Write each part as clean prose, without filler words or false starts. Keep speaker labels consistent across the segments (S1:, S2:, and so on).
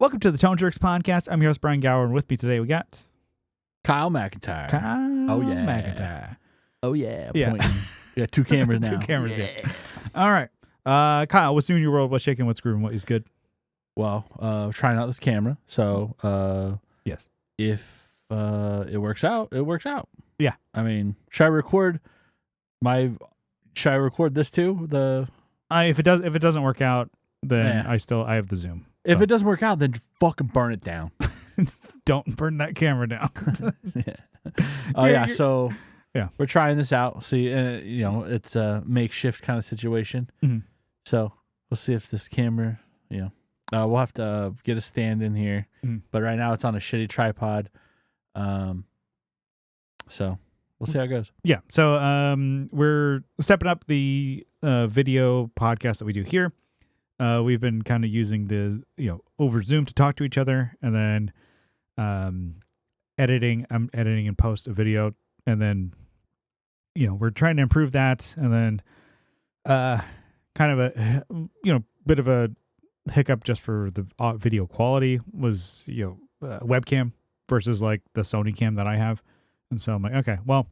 S1: Welcome to the Tone Jerks podcast. I'm your host, Brian Gower, and with me today we got
S2: Kyle McIntyre.
S1: McIntyre.
S2: Oh, yeah.
S1: Yeah.
S2: Pointing. We got two cameras now.
S1: Two cameras, yeah. All right. Kyle, what's new in your world? What's shaking? What's grooving? What is good?
S2: Well, trying out this camera. So,
S1: yes,
S2: if it works out, it works out.
S1: Yeah.
S2: I mean, should I record this too?
S1: If it doesn't work out, then
S2: Yeah.
S1: I have the Zoom.
S2: If it doesn't work out, then fucking burn it down.
S1: Don't burn that camera down.
S2: Yeah. So,
S1: yeah,
S2: we're trying this out. See, it's a makeshift kind of situation.
S1: Mm-hmm. So
S2: we'll see if this camera, we'll have to get a stand in here.
S1: Mm-hmm.
S2: But right now it's on a shitty tripod. So we'll see how it goes.
S1: Yeah. So we're stepping up the video podcast that we do here. We've been kind of using the over Zoom to talk to each other, and then editing. I'm editing and post a video, and then we're trying to improve that, and then kind of a bit of a hiccup just for the video quality was webcam versus like the Sony cam that I have, and so I'm like, okay, well,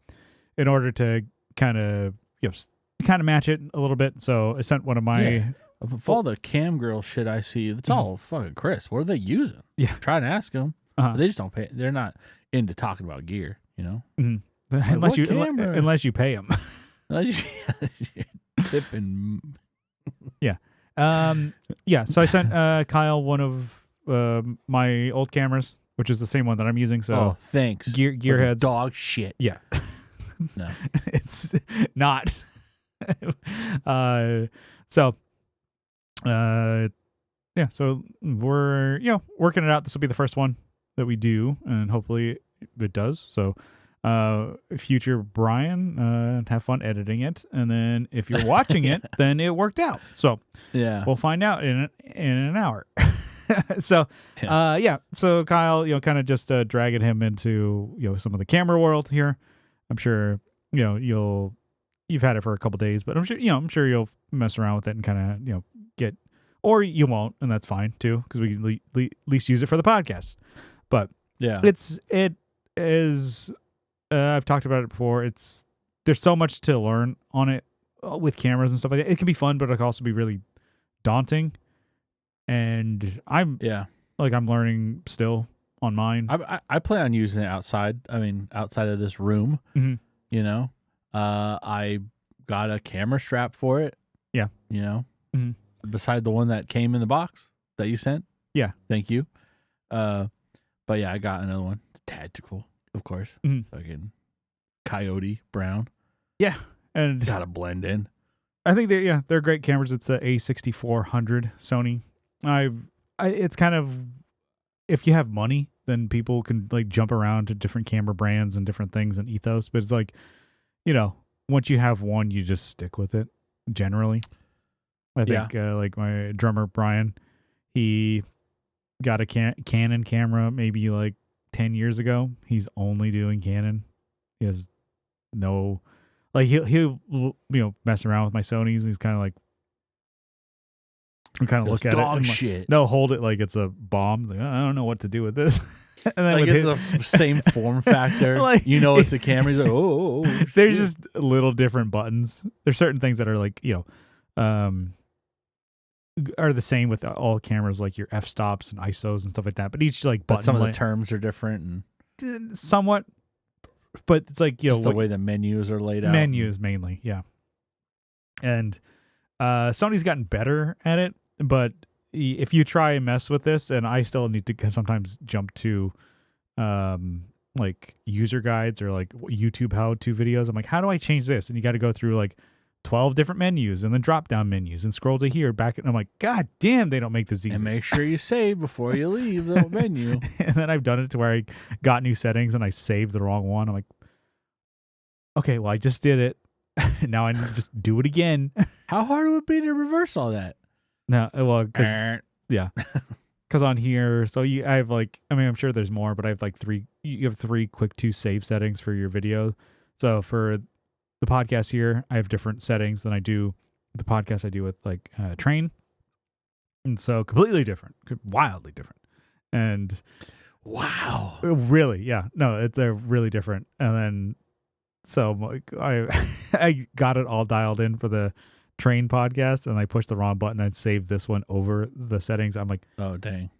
S1: in order to kind of match it a little bit, so I sent one of my
S2: Of all the cam girl shit I see, it's all fucking crisp. What are they using?
S1: Yeah,
S2: try to ask them.
S1: Uh-huh.
S2: They just don't pay. They're not into talking about gear,
S1: Mm-hmm.
S2: Like,
S1: unless you pay them.
S2: Tipping.
S1: Yeah. So I sent Kyle one of my old cameras, which is the same one that I'm using. So
S2: thanks.
S1: Gearheads.
S2: Dog shit.
S1: Yeah.
S2: No,
S1: it's not. So we're working it out. This will be the first one that we do, and hopefully it does. So future Brian, have fun editing it, and then if you're watching it, then it worked out. So
S2: yeah,
S1: we'll find out in an hour. So so Kyle, kind of just dragging him into some of the camera world here. I'm sure you've had it for a couple days, but I'm sure you'll mess around with it and kind of get, or you won't, and that's fine too, because we can at least use it for the podcast. But
S2: yeah,
S1: it is. I've talked about it before. There's so much to learn on it with cameras and stuff like that. It can be fun, but it can also be really daunting. And I'm learning still on mine.
S2: I plan on using it outside. I mean, outside of this room.
S1: Mm-hmm.
S2: I got a camera strap for it.
S1: Yeah.
S2: Mm-hmm. Beside the one that came in the box that you sent.
S1: Yeah.
S2: Thank you. But yeah, I got another one. It's tactical, of course.
S1: Mm-hmm.
S2: Fucking coyote brown.
S1: Yeah. And
S2: gotta blend in.
S1: I think they're great cameras. It's the A6400 Sony. It's kind of, if you have money, then people can like jump around to different camera brands and different things and ethos. But it's like, once you have one, you just stick with it generally. I think like my drummer, Brian, he got a Canon camera maybe like 10 years ago. He's only doing Canon. He has no, like he'll mess around with my Sonys. He's kind of like, look at
S2: dog
S1: it.
S2: Shit.
S1: No, hold it like it's a bomb. Like, I don't know what to do with this. And then
S2: like it's the same form factor. Like, it's a camera. He's like, oh.
S1: There's just little different buttons. There's certain things that are like, are the same with all cameras, like your f-stops and ISOs and stuff like that. But each like button,
S2: some of the terms are different
S1: and somewhat. But it's like
S2: the way the menus are laid out.
S1: Menus mainly, yeah. And Sony's gotten better at it, but if you try and mess with this, and I still need to sometimes jump to like user guides or like YouTube how-to videos. I'm like, how do I change this? And you got to go through like 12 different menus and then drop down menus and scroll to here back. And I'm like, God damn, they don't make this easy.
S2: And make sure you save before you leave the menu.
S1: And then I've done it to where I got new settings and I saved the wrong one. I'm like, okay, well, I just did it. Now I need to just do it again.
S2: How hard would it be to reverse all that?
S1: No, well, because on here, so I have like, I'm sure there's more, but I have like you have 3 quick to save settings for your video. So for the podcast here, I have different settings than I do the podcast I do with like Train. And so completely different, wildly different. And
S2: wow.
S1: really, yeah, no, they're really different. And then so like, I got it all dialed in for the train podcast, and I pushed the wrong button. I'd saved this one over the settings. I'm like,
S2: oh dang,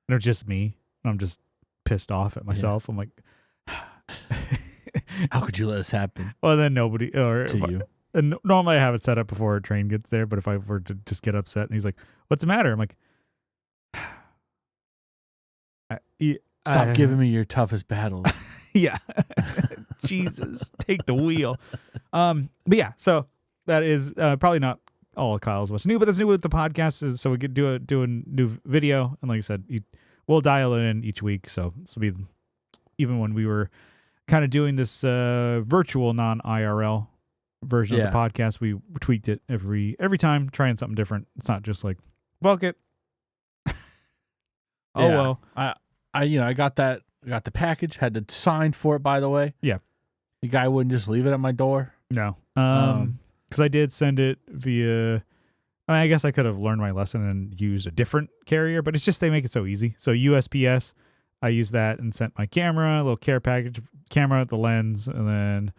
S1: they're just me. I'm just pissed off at myself. I'm like,
S2: how could you let this happen
S1: well, then nobody or
S2: to you?
S1: And normally I have it set up before a train gets there, but if I were to just get upset and he's like, "What's the matter?" I'm like,
S2: Stop giving me your toughest battles.
S1: Yeah. Jesus, take the wheel. But yeah, so that is probably not all of Kyle's what's new, but that's new with the podcast is so we could do a new video, and like I said, we'll dial it in each week. So this will be even when we were kind of doing this virtual non-IRL version of the podcast, we tweaked it every time, trying something different. It's not just like fuck it. Well,
S2: I got the package, had to sign for it, by the way.
S1: Yeah.
S2: The guy wouldn't just leave it at my door.
S1: No. Because I did send it via, I guess I could have learned my lesson and used a different carrier, but it's just they make it so easy. So USPS, I used that and sent my camera, a little care package, camera, the lens, and then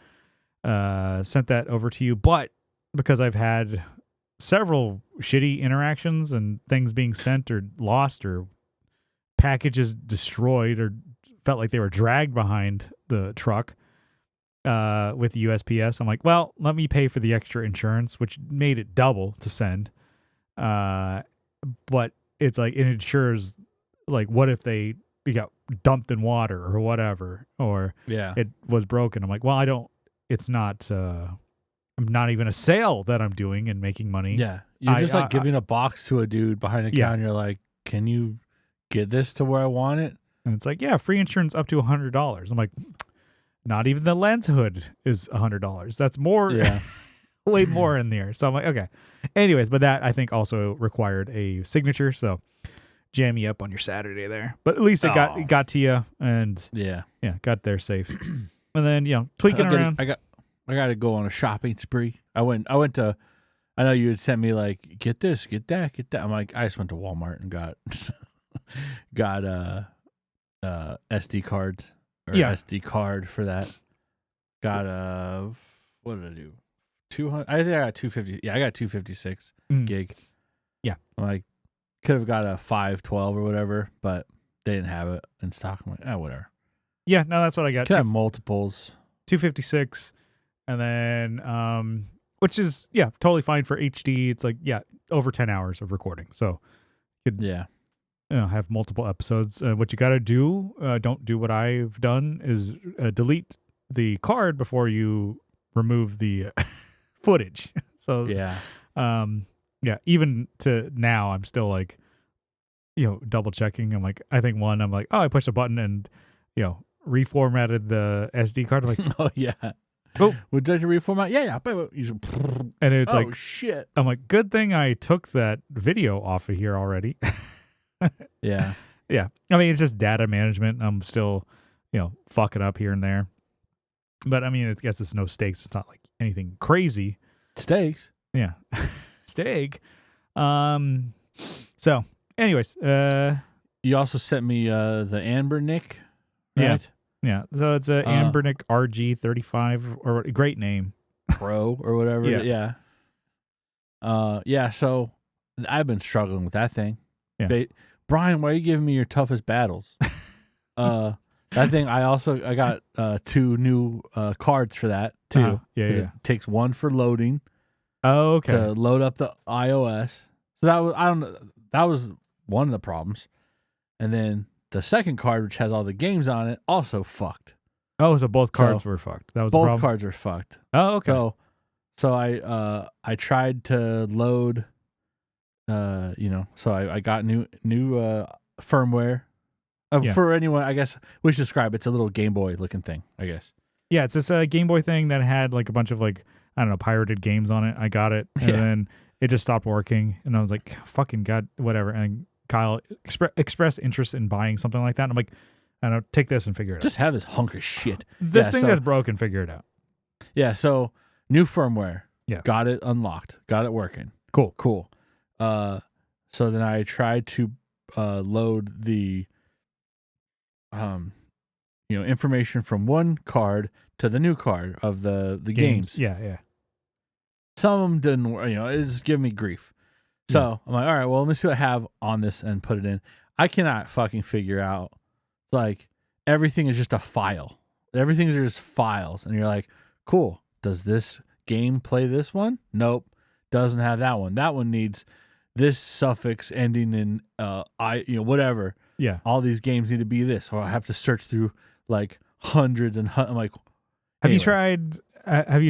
S1: sent that over to you. But because I've had several shitty interactions and things being sent or lost or packages destroyed or felt like they were dragged behind the truck with USPS, I'm like, well, let me pay for the extra insurance, which made it double to send. But it's like it insures, like, what if they got dumped in water or whatever, or it was broken. I'm like, well, it's not I'm not even a sale that I'm doing and making money.
S2: Yeah, you're just like giving a box to a dude behind a counter. You're like, can you get this to where I want it?
S1: And it's like, yeah, free insurance up to $100. I'm like, not even the lens hood is $100. That's more, way more in there. So I'm like, okay. Anyways, but that I think also required a signature. So jam you up on your Saturday there. But at least it got to you, and got there safe. And then tweaking around.
S2: I got to go on a shopping spree. I went to. I know you had sent me like, get this, get that, get that. I'm like, I just went to Walmart and got SD cards or SD card for that. Got what did I do? 200. I think I got 250. Yeah, I got 256 gig.
S1: Yeah,
S2: I'm like, could have got a 512 or whatever, but they didn't have it in stock. I'm like, whatever.
S1: Yeah, no, that's what I got.
S2: Could have multiples.
S1: 256, and then which is totally fine for HD. It's like over 10 hours of recording, so you could have multiple episodes. What you got to do, don't do what I've done, is delete the card before you remove the footage. So even to now, I'm still like, double checking. I'm like, I think I'm like, I pushed a button and reformatted the SD card. I'm like,
S2: oh yeah.
S1: Oh,
S2: would you reformat? Yeah.
S1: And it's like,
S2: shit.
S1: I'm like, good thing I took that video off of here already.
S2: Yeah.
S1: I mean, it's just data management. I'm still, fucking up here and there. But I mean, I guess it's no stakes. It's not like anything crazy.
S2: Stakes.
S1: Yeah. Steak. So, anyways,
S2: you also sent me the Amber Nick, right?
S1: Yeah. So it's a Amber Nick RG35, or a great name.
S2: Pro or whatever. Yeah. So I've been struggling with that thing.
S1: Yeah.
S2: Brian, why are you giving me your toughest battles? That thing, I got 2 new cards for that too. It takes one for loading.
S1: Oh, okay.
S2: To load up the iOS. So that was one of the problems. And then the second card, which has all the games on it, also fucked.
S1: Oh, so both cards were fucked. That was
S2: both
S1: the problem?
S2: cards were fucked.
S1: Oh, okay.
S2: So I tried to load. So I got new firmware. For anyone, I guess we should describe. It's a little Game Boy looking thing, I guess. Yeah,
S1: it's this Game Boy thing that had like a bunch of like, I don't know, pirated games on it. I got it, and then it just stopped working, and I was like, fucking God, whatever. And Kyle expressed interest in buying something like that. And I'm like, I don't know, take this and figure it out.
S2: Just have this hunk of shit.
S1: This thing that's broken, figure it out.
S2: Yeah, so new firmware.
S1: Yeah.
S2: Got it unlocked. Got it working.
S1: Cool.
S2: So then I tried to load the information from one card to the new card of the games.
S1: Yeah.
S2: Some of them didn't, it's giving me grief. So I'm like, all right, well, let me see what I have on this and put it in. I cannot fucking figure out, like, everything is just a file. Everything's just files. And you're like, cool. Does this game play this one? Nope. Doesn't have that one. That one needs this suffix ending in whatever.
S1: Yeah.
S2: All these games need to be this. Or I have to search through, like, hundreds and I'm like,
S1: Have you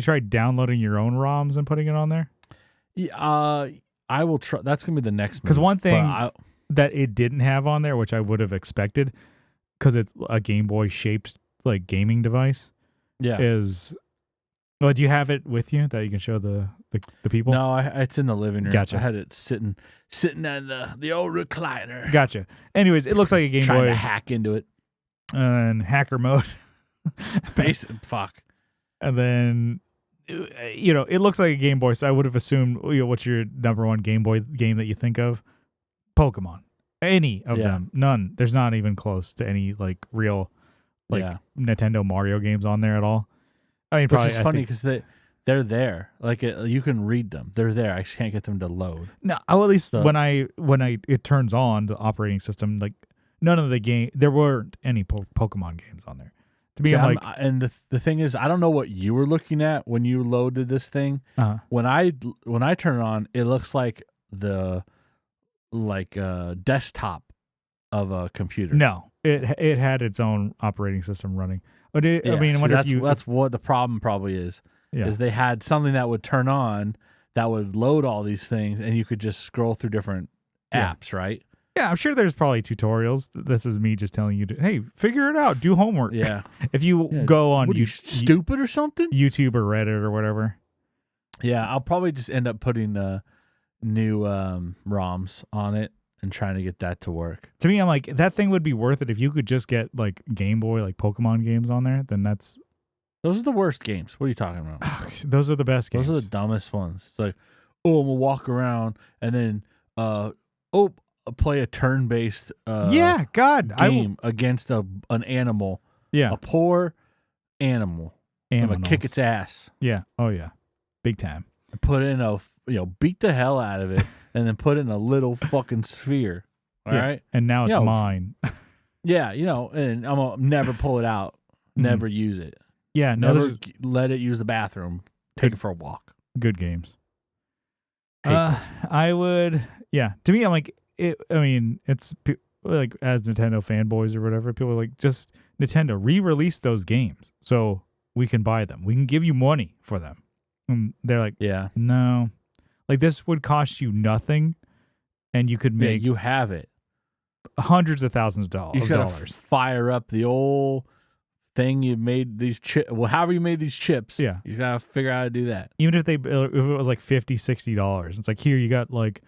S1: tried downloading your own ROMs and putting it on there?
S2: Yeah, I will try. That's gonna be the next move.
S1: Because one thing that it didn't have on there, which I would have expected, because it's a Game Boy shaped like gaming device.
S2: Yeah.
S1: Is do you have it with you that you can show the people?
S2: No, it's in the living room.
S1: Gotcha.
S2: I had it sitting on the old recliner.
S1: Gotcha. Anyways, it looks like a Game Boy.
S2: Trying to hack into it.
S1: And hacker mode.
S2: Fuck.
S1: And then, it looks like a Game Boy, so I would have assumed, what's your number one Game Boy game that you think of? Pokemon. Any of them. None. There's not even close to any, like, real, Nintendo Mario games on there at all. I mean,
S2: Which is funny because they're there. Like, you can read them. They're there. I just can't get them to load.
S1: No, at least when it turns on the operating system, like, none of the game, there weren't any Pokemon games on there. To me,
S2: and the thing is, I don't know what you were looking at when you loaded this thing. When I turn it on, it looks like the desktop of a computer.
S1: No, it had its own operating system running. But I mean,
S2: so that's what the problem probably is. Yeah. Is they had something that would turn on that would load all these things, and you could just scroll through different apps, right?
S1: Yeah, I'm sure there's probably tutorials. This is me just telling you to, hey, figure it out, do homework.
S2: Yeah.
S1: If you go on
S2: stupid or something?
S1: YouTube or Reddit or whatever.
S2: Yeah, I'll probably just end up putting new ROMs on it and trying to get that to work.
S1: To me, I'm like, that thing would be worth it if you could just get like Game Boy, like Pokemon games on there, then that's...
S2: Those are the worst games. What are you talking about?
S1: Those are the best games.
S2: Those are the dumbest ones. It's like, I'm going to walk around and then, play a turn-based game against an animal.
S1: Yeah.
S2: A poor animal. I'm going to kick its ass.
S1: Yeah. Oh, yeah. Big time.
S2: Put in beat the hell out of it and then put in a little fucking sphere. All right?
S1: And now it's mine.
S2: Yeah, and I'm going to never pull it out. Never use it.
S1: Yeah.
S2: Never let it use the bathroom. Take it for a walk.
S1: Good games. I would, to me, I'm like, it's like, as Nintendo fanboys or whatever, people are like, just Nintendo, re-release those games so we can buy them. We can give you money for them. And they're like, no. Like, this would cost you nothing, and you could make...
S2: you have it.
S1: Hundreds of thousands of dollars.
S2: You gotta fire up the old thing you made these chips. Well, however you made these chips. Yeah. You gotta figure out how to do that.
S1: Even if it was like $50, $60, it's like, here, you got like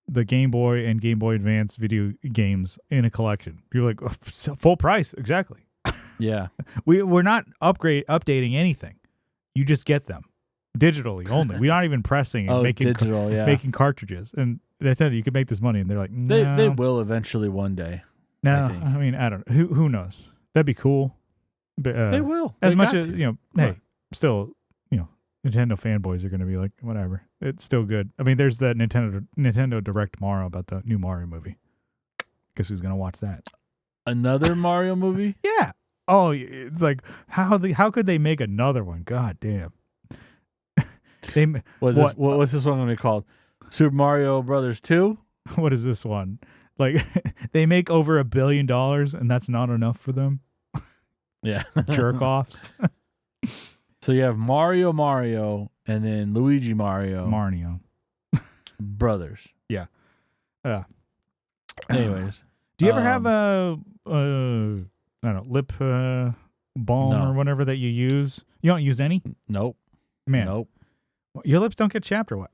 S1: the Game Boy and Game Boy Advance video games in a collection. People are like, full price. Exactly.
S2: Yeah.
S1: We're not updating anything. You just get them digitally only. We're not even pressing and making cartridges. And they tell you can make this money, and they're like, no.
S2: They will eventually one day.
S1: No, I mean, I don't know. Who knows? That'd be cool. But,
S2: they will.
S1: As much as, hey, still, Nintendo fanboys are going to be like, whatever. It's still good. I mean, there's that Nintendo Direct tomorrow about the new Mario movie. Guess who's going to watch that?
S2: Another Mario movie?
S1: Yeah. Oh, it's like, how could they make another one? God damn.
S2: What's this one going to be called? Super Mario Brothers 2?
S1: What is this one? Like, they make over $1 billion, and that's not enough for them.
S2: Yeah.
S1: Jerk offs.
S2: So you have Mario, and then Luigi Mario. Brothers.
S1: Yeah.
S2: Anyways.
S1: Do you ever have I don't know, lip balm or whatever that you use? You don't use any?
S2: Nope.
S1: Man.
S2: Nope.
S1: Your lips don't get chapped or what?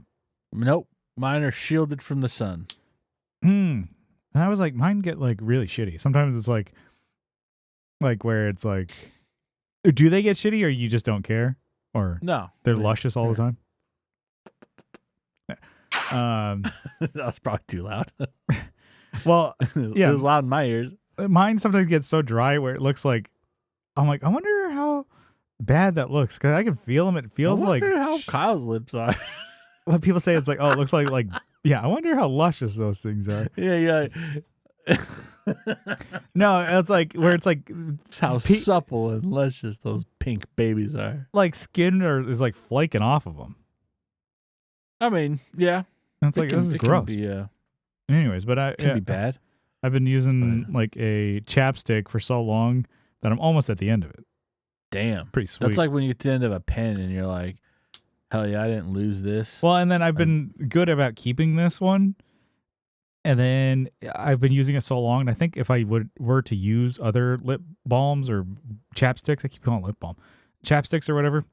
S2: Nope. Mine are shielded from the sun.
S1: And I was like, mine get like really shitty. Sometimes it's like where it's like, do they get shitty or you just don't care? Or
S2: no,
S1: they're luscious all the time?
S2: That was probably too loud.
S1: Well, yeah.
S2: It was loud in my ears.
S1: Mine sometimes gets so dry where it looks like I'm like, I wonder how bad that looks because I can feel them. It feels
S2: I
S1: like
S2: wonder how Kyle's lips are.
S1: what people say. It's like, oh, it looks like yeah. I wonder how luscious those things are.
S2: Yeah.
S1: No, it's like where it's like
S2: It's how supple and luscious those pink babies are.
S1: like skin is like flaking off of them.
S2: I mean, yeah.
S1: And it's like this is gross.
S2: Can be,
S1: Anyways, but it
S2: can be bad.
S1: I've been using like a chapstick for so long that I'm almost at the end of it.
S2: Damn.
S1: Pretty sweet.
S2: That's like when you get to the end of a pen and you're like, hell yeah, I didn't lose this.
S1: Well, and then I've been good about keeping this one. And then I've been using it so long, and I think if I were to use other lip balms or chapsticks, I keep calling it lip balm, chapsticks or whatever,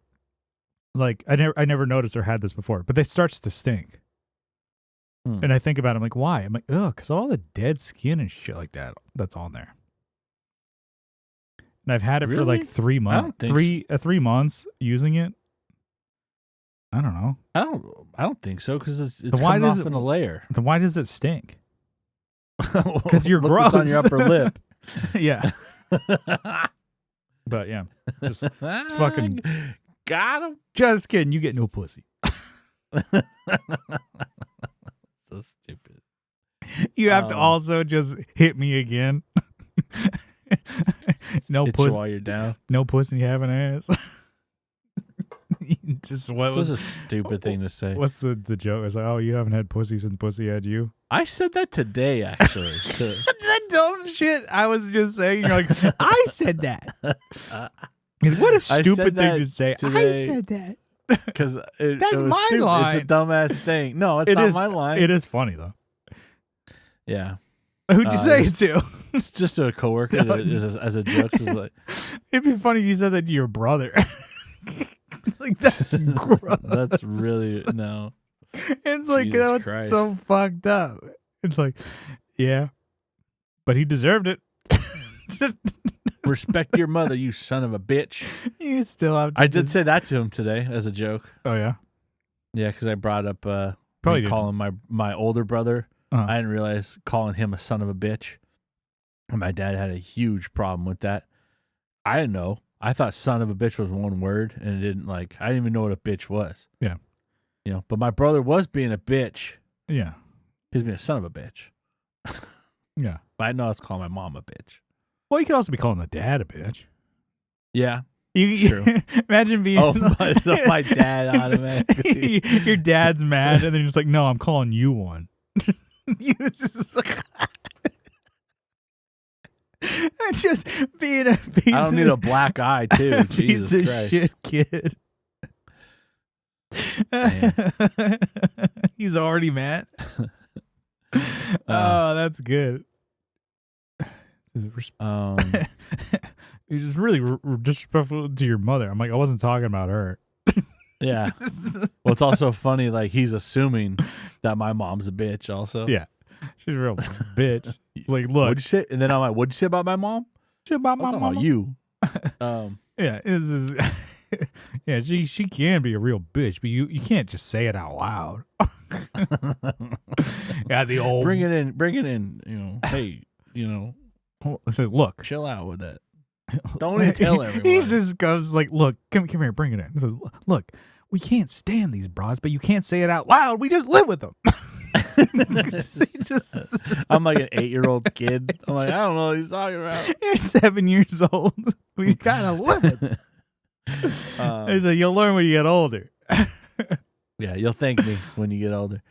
S1: like I never noticed or had this before, but it starts to stink. And I think about it, I'm like, why? I'm like, ugh, because all the dead skin and shit like that's on there. And I've had it for like 3 months, 3 months using it. I don't know.
S2: I don't think so because it's coming off in a layer.
S1: Then why does it stink? Because you're gross.
S2: What's on your upper lip.
S1: Yeah. But yeah, it's fucking
S2: got him.
S1: Just kidding. You get no pussy.
S2: So stupid.
S1: You have to also just hit me again. No pussy
S2: while you're down.
S1: No pussy having ass. Just what
S2: was a stupid thing to say.
S1: What's the joke? It's like, oh, you haven't had pussy since pussy had you.
S2: I said that today, actually.
S1: That dumb shit I was just saying. You're like, I said that. What a stupid thing to say.
S2: Today.
S1: I said that.
S2: Because
S1: that's
S2: it was
S1: my
S2: stupid.
S1: line.
S2: It's a dumbass thing. No, it's not my line.
S1: It is funny though.
S2: Yeah.
S1: Who'd you say it to?
S2: It's just to a coworker as a joke. Like,
S1: it'd be funny if you said that to your brother. Like that's gross.
S2: That's really no.
S1: It's like that's so fucked up. It's like, yeah, but he deserved it.
S2: Respect your mother, you son of a bitch.
S1: You still have to
S2: I did say that to him today as a joke.
S1: Oh, yeah?
S2: Yeah, because I brought up
S1: probably
S2: calling my older brother.
S1: Uh-huh.
S2: I didn't realize calling him a son of a bitch. And my dad had a huge problem with that. I didn't know. I thought son of a bitch was one word, and I didn't even know what a bitch was.
S1: Yeah.
S2: You know, but my brother was being a bitch.
S1: Yeah.
S2: He was being a son of a bitch.
S1: Yeah.
S2: But I know I was calling my mom a bitch.
S1: Well, you could also be calling the dad a bitch.
S2: Yeah.
S1: True. Imagine being
S2: so my dad automatically.
S1: Your dad's mad, and then you're just like, no, I'm calling you one. Just being a piece
S2: I don't need a black eye, too.
S1: Piece
S2: Jesus
S1: of
S2: Christ.
S1: shit kid. He's already mad. Oh, that's good. He's really disrespectful to your mother. I'm like, I wasn't talking about her.
S2: Yeah. Well, it's also funny, like, he's assuming that my mom's a bitch also.
S1: Yeah. She's a real bitch. Like, look.
S2: What'd you say? And then I'm like, what'd you say about my mom?
S1: Shit about my mom.
S2: About you.
S1: Yeah. Yeah, she can be a real bitch, but you can't just say it out loud. Yeah, the old
S2: bring it in, you know, hey, you know.
S1: I said, look.
S2: Chill out with that. Don't even tell everyone.
S1: He just goes like, look, come here, bring it in. He says, look, we can't stand these bras, but you can't say it out loud. We just live with them.
S2: I'm like an 8-year-old kid. I'm like, I don't know what he's talking about.
S1: You're 7 years old. We gotta live with it. He said, you'll learn when you get older.
S2: Yeah, you'll thank me when you get older.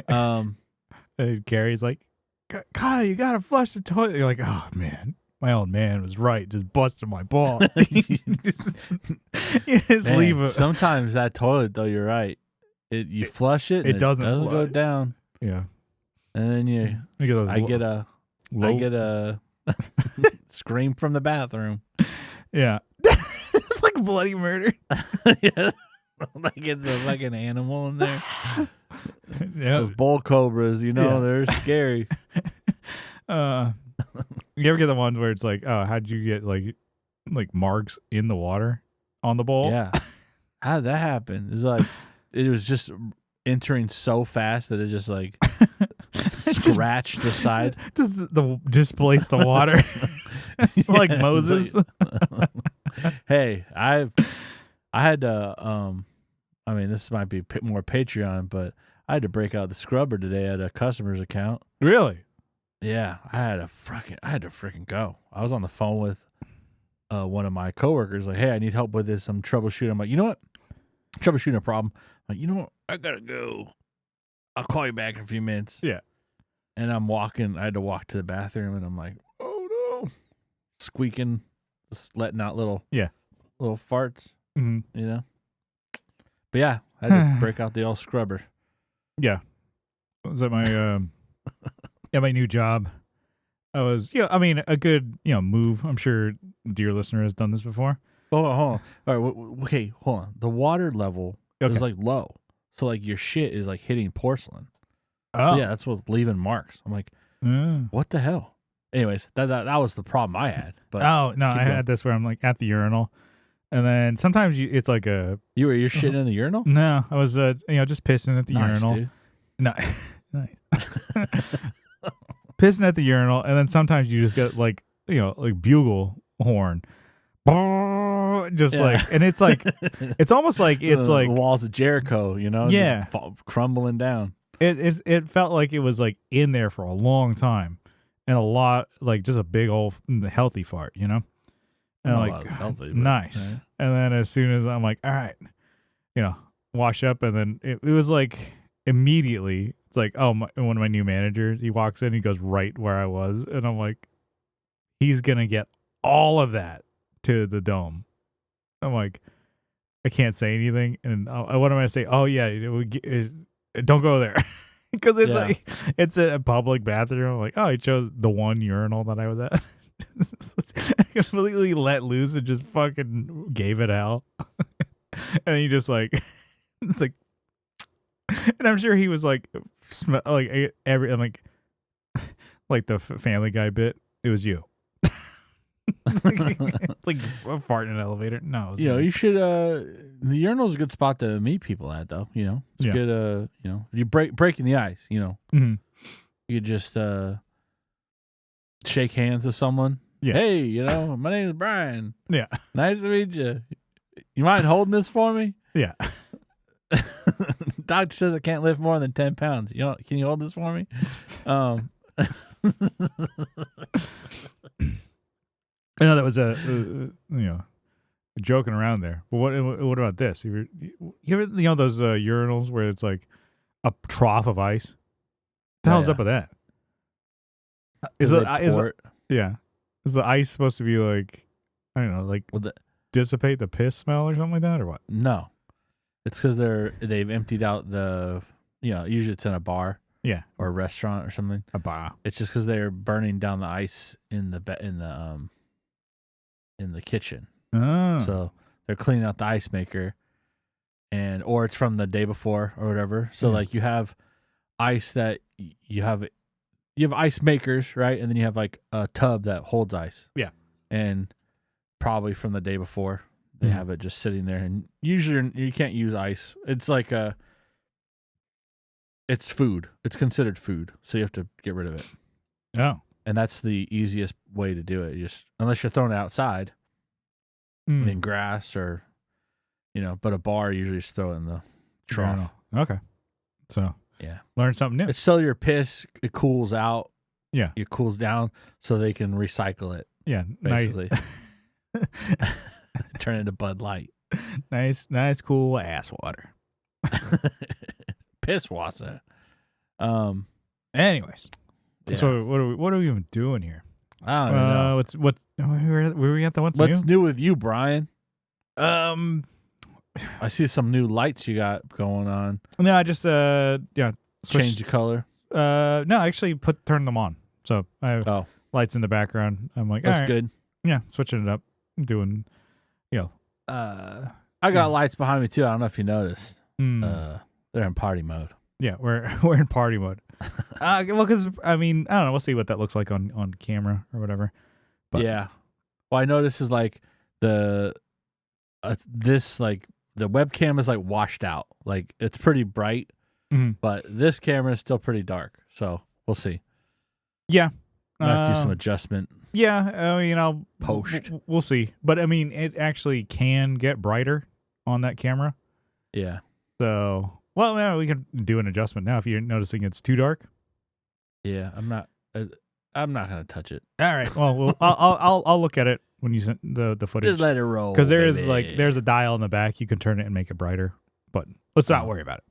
S1: And Carrie's like, Kyle, you gotta flush the toilet. You're like, oh man, my old man was right, just busting my balls. just
S2: Man,
S1: leave it.
S2: Sometimes that toilet, though, you're right. You flush it, and it doesn't go down.
S1: Yeah,
S2: and then I get a scream from the bathroom.
S1: Yeah, it's like bloody murder.
S2: Yeah. Like it's a fucking animal in there.
S1: Yeah.
S2: Those bull cobras, they're scary.
S1: You ever get the ones where it's like, oh, how'd you get like marks in the water on the bowl?
S2: Yeah. How did that happen? It's like it was just entering so fast that it just like scratch the side.
S1: Just displace the water like Moses.
S2: Hey, I had to. I mean, this might be more Patreon, but I had to break out the scrubber today at a customer's account.
S1: Really?
S2: Yeah, I had to freaking go. I was on the phone with one of my coworkers, like, hey, I need help with this. I'm troubleshooting. I'm like, you know what? Troubleshooting a problem. I'm like, you know what? I gotta go. I'll call you back in a few minutes.
S1: Yeah.
S2: And I'm walking. I had to walk to the bathroom, and I'm like, oh no, squeaking, just letting out little farts.
S1: Mm-hmm.
S2: You know. But yeah, I had to break out the old scrubber.
S1: Yeah. Was at my my new job. I was a good move. I'm sure dear listener has done this before.
S2: Oh, hold on. All right, okay, hold on. The water level is like low, so like your shit is like hitting porcelain.
S1: Oh,
S2: yeah, that's what's leaving marks. I'm like, what the hell? Anyways, that was the problem I had. But
S1: oh no, I had this where I'm like at the urinal, and then sometimes it's like a
S2: you're shitting in the urinal.
S1: No, I was just pissing at the urinal.
S2: Dude.
S1: No, nice. Pissing at the urinal, and then sometimes you just get like bugle horn, just like, and it's like it's almost like it's like
S2: walls of Jericho, crumbling down.
S1: It felt like it was like in there for a long time, and a lot like just a big old healthy fart, and I'm like
S2: healthy,
S1: nice. Right. And then as soon as I'm like, all right, wash up, and then it was like immediately. It's like, one of my new managers, he walks in, he goes right where I was, and I'm like, he's gonna get all of that to the dome. I'm like, I can't say anything, and what am I gonna say? Oh yeah, don't go there, because it's like it's a public bathroom. I'm like, oh, he chose the one urinal that I was at. I completely let loose and just fucking gave it hell, and he just like, it's like. And I'm sure he was like, like I'm like the Family Guy bit. It was you. It's like a fart in an elevator. No,
S2: you should. The urinal's a good spot to meet people at, though. It's good. You breaking the ice.
S1: Mm-hmm.
S2: You just shake hands with someone.
S1: Yeah.
S2: Hey, my name is Brian.
S1: Yeah.
S2: Nice to meet you. You mind holding this for me?
S1: Yeah.
S2: Doctor says I can't lift more than 10 pounds. Can you hold this for me?
S1: I know that was joking around there. But what about this? You ever those urinals where it's like a trough of ice? What the hell's up with that? Is the ice supposed to be like, I don't know, like dissipate the piss smell or something like that, or what?
S2: No. It's because they've emptied out the, usually it's in a bar, or a restaurant or something.
S1: A bar.
S2: It's just because they're burning down the ice in the kitchen.
S1: Oh.
S2: So they're cleaning out the ice maker, or it's from the day before or whatever. So like you have ice that you have ice makers, right, and then you have like a tub that holds ice.
S1: Yeah,
S2: and probably from the day before. They have it just sitting there, and usually you can't use ice. It's like it's food. It's considered food, so you have to get rid of it.
S1: Oh,
S2: and that's the easiest way to do it. Unless you're throwing it outside, in grass or, but a bar usually just throw it in the trough.
S1: Okay, so learn something new.
S2: It's so your piss it cools out.
S1: Yeah,
S2: it cools down so they can recycle it.
S1: Yeah,
S2: basically. Turn into Bud Light.
S1: Nice, cool ass water.
S2: Piss water.
S1: Anyways, so what are we even doing here?
S2: I don't know.
S1: Where were we at? What's
S2: new with you, Brian? I see some new lights you got going on.
S1: No, I just
S2: change the color.
S1: No, I actually turn them on. So I have lights in the background. I'm like,
S2: that's
S1: all right.
S2: Good.
S1: Yeah, switching it up. I'm doing,
S2: I got lights behind me too. I don't know if you noticed. They're in party mode.
S1: Yeah, we're in party mode. Well, because I don't know. We'll see what that looks like on camera or whatever. But
S2: yeah. Well, I know this is like the webcam is like washed out. Like it's pretty bright, but this camera is still pretty dark. So we'll see.
S1: Yeah.
S2: I have to do some adjustment.
S1: Yeah,
S2: Post.
S1: We'll see. But I mean, it actually can get brighter on that camera.
S2: Yeah.
S1: So, well, yeah, we can do an adjustment now if you're noticing it's too dark.
S2: Yeah, I'm not gonna touch it.
S1: All right. Well, I'll look at it when you send the footage.
S2: Just let it roll.
S1: Because there is
S2: baby.
S1: there's a dial in the back. You can turn it and make it brighter. But let's not worry about it.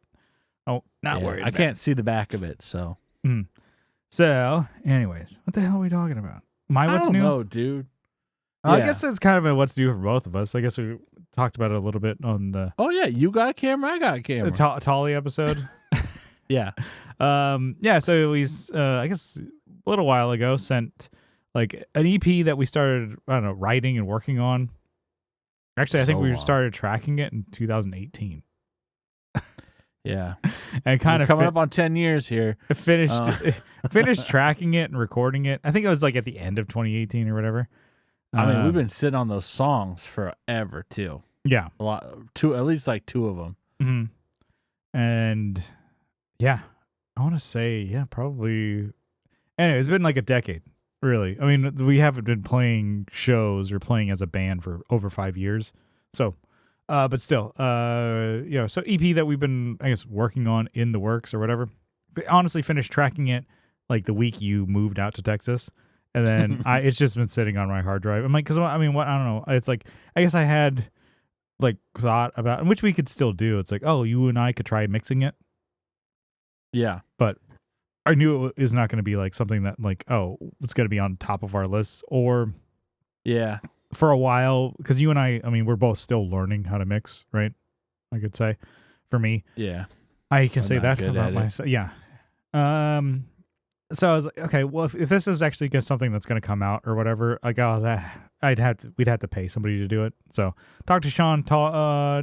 S1: Oh, not worried.
S2: I can't see the back of it, so.
S1: Mm. So, anyways, what the hell are we talking about?
S2: I
S1: What's
S2: don't
S1: new?
S2: know, dude.
S1: I guess it's kind of a what's new for both of us. I guess we talked about it a little bit on the
S2: Oh yeah, you got a camera, I got a camera.
S1: Tolly episode.
S2: Yeah.
S1: So we I guess a little while ago sent like an EP that we started, I don't know, writing and working on. Actually, I think we started tracking it in 2018.
S2: Yeah.
S1: And kind of
S2: coming up on 10 years here.
S1: Finished tracking it and recording it. I think it was like at the end of 2018 or whatever.
S2: I mean, we've been sitting on those songs forever too.
S1: Yeah.
S2: A lot, at least like two of them.
S1: Mm-hmm. And yeah, I want to say, yeah, probably. Anyway, it's been like a decade, really. I mean, we haven't been playing shows or playing as a band for over 5 years. So, but still, so EP that we've been, I guess, working on in the works or whatever. But honestly, finished tracking it like the week you moved out to Texas. And then it's just been sitting on my hard drive. I'm like, because I mean, I don't know. It's like, I guess I had like thought about, which we could still do. It's like, oh, you and I could try mixing it.
S2: Yeah.
S1: But I knew it was not going to be like something that like, oh, it's going to be on top of our list. Or
S2: yeah,
S1: for a while, because you and I mean, we're both still learning how to mix, right? I could say for me.
S2: Yeah.
S1: I can say that about myself. Yeah. So I was like, okay, well, if this is actually something that's going to come out or whatever, like, we'd have to pay somebody to do it. So talk to Sean, Tolly,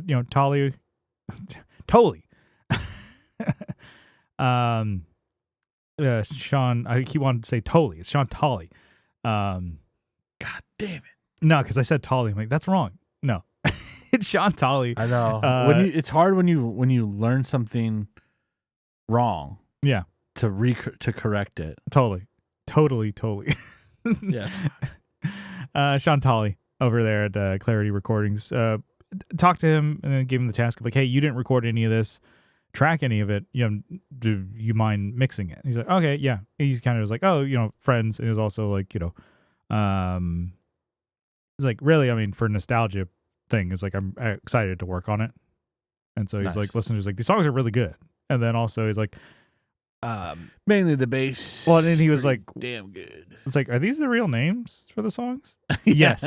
S1: Sean, I keep wanting to say Tolly. It's Sean Tolly.
S2: God damn it.
S1: No, because I said Tolly. I'm like, that's wrong. No, it's Sean Tolly.
S2: I know. It's hard when you learn something wrong.
S1: Yeah.
S2: To correct it.
S1: Totally.
S2: Yes.
S1: Sean Tolly over there at Clarity Recordings. Talked to him and then gave him the task of like, hey, you didn't record any of this, track any of it. Do you mind mixing it? He's like, okay, yeah. He's kind of was like, oh, friends. And he was also like, he's like, really, I mean, for nostalgia thing, is like, I'm excited to work on it. And so he's like, listen, he's like, these songs are really good. And then also he's like,
S2: mainly the bass.
S1: Well, and then he was like,
S2: damn good.
S1: It's like, are these the real names for the songs? Yes.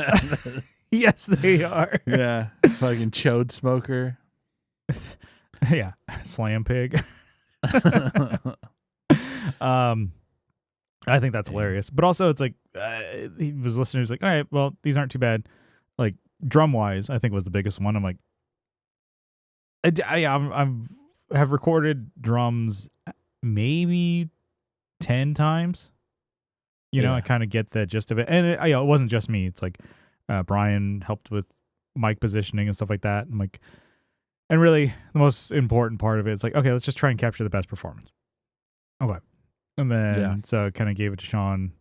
S1: Yes, they are.
S2: Yeah. Fucking chode smoker.
S1: Yeah. Slam pig. I think that's hilarious. But also it's like, he was listening. He's like, all right, well, these aren't too bad. Like drum wise, I think was the biggest one. I'm like, I have recorded drums maybe 10 times. I kind of get the gist of it. And it wasn't just me. It's like Brian helped with mic positioning and stuff like that. I'm like, and really the most important part of it is like, okay, let's just try and capture the best performance. Okay. And then so I kind of gave it to Sean.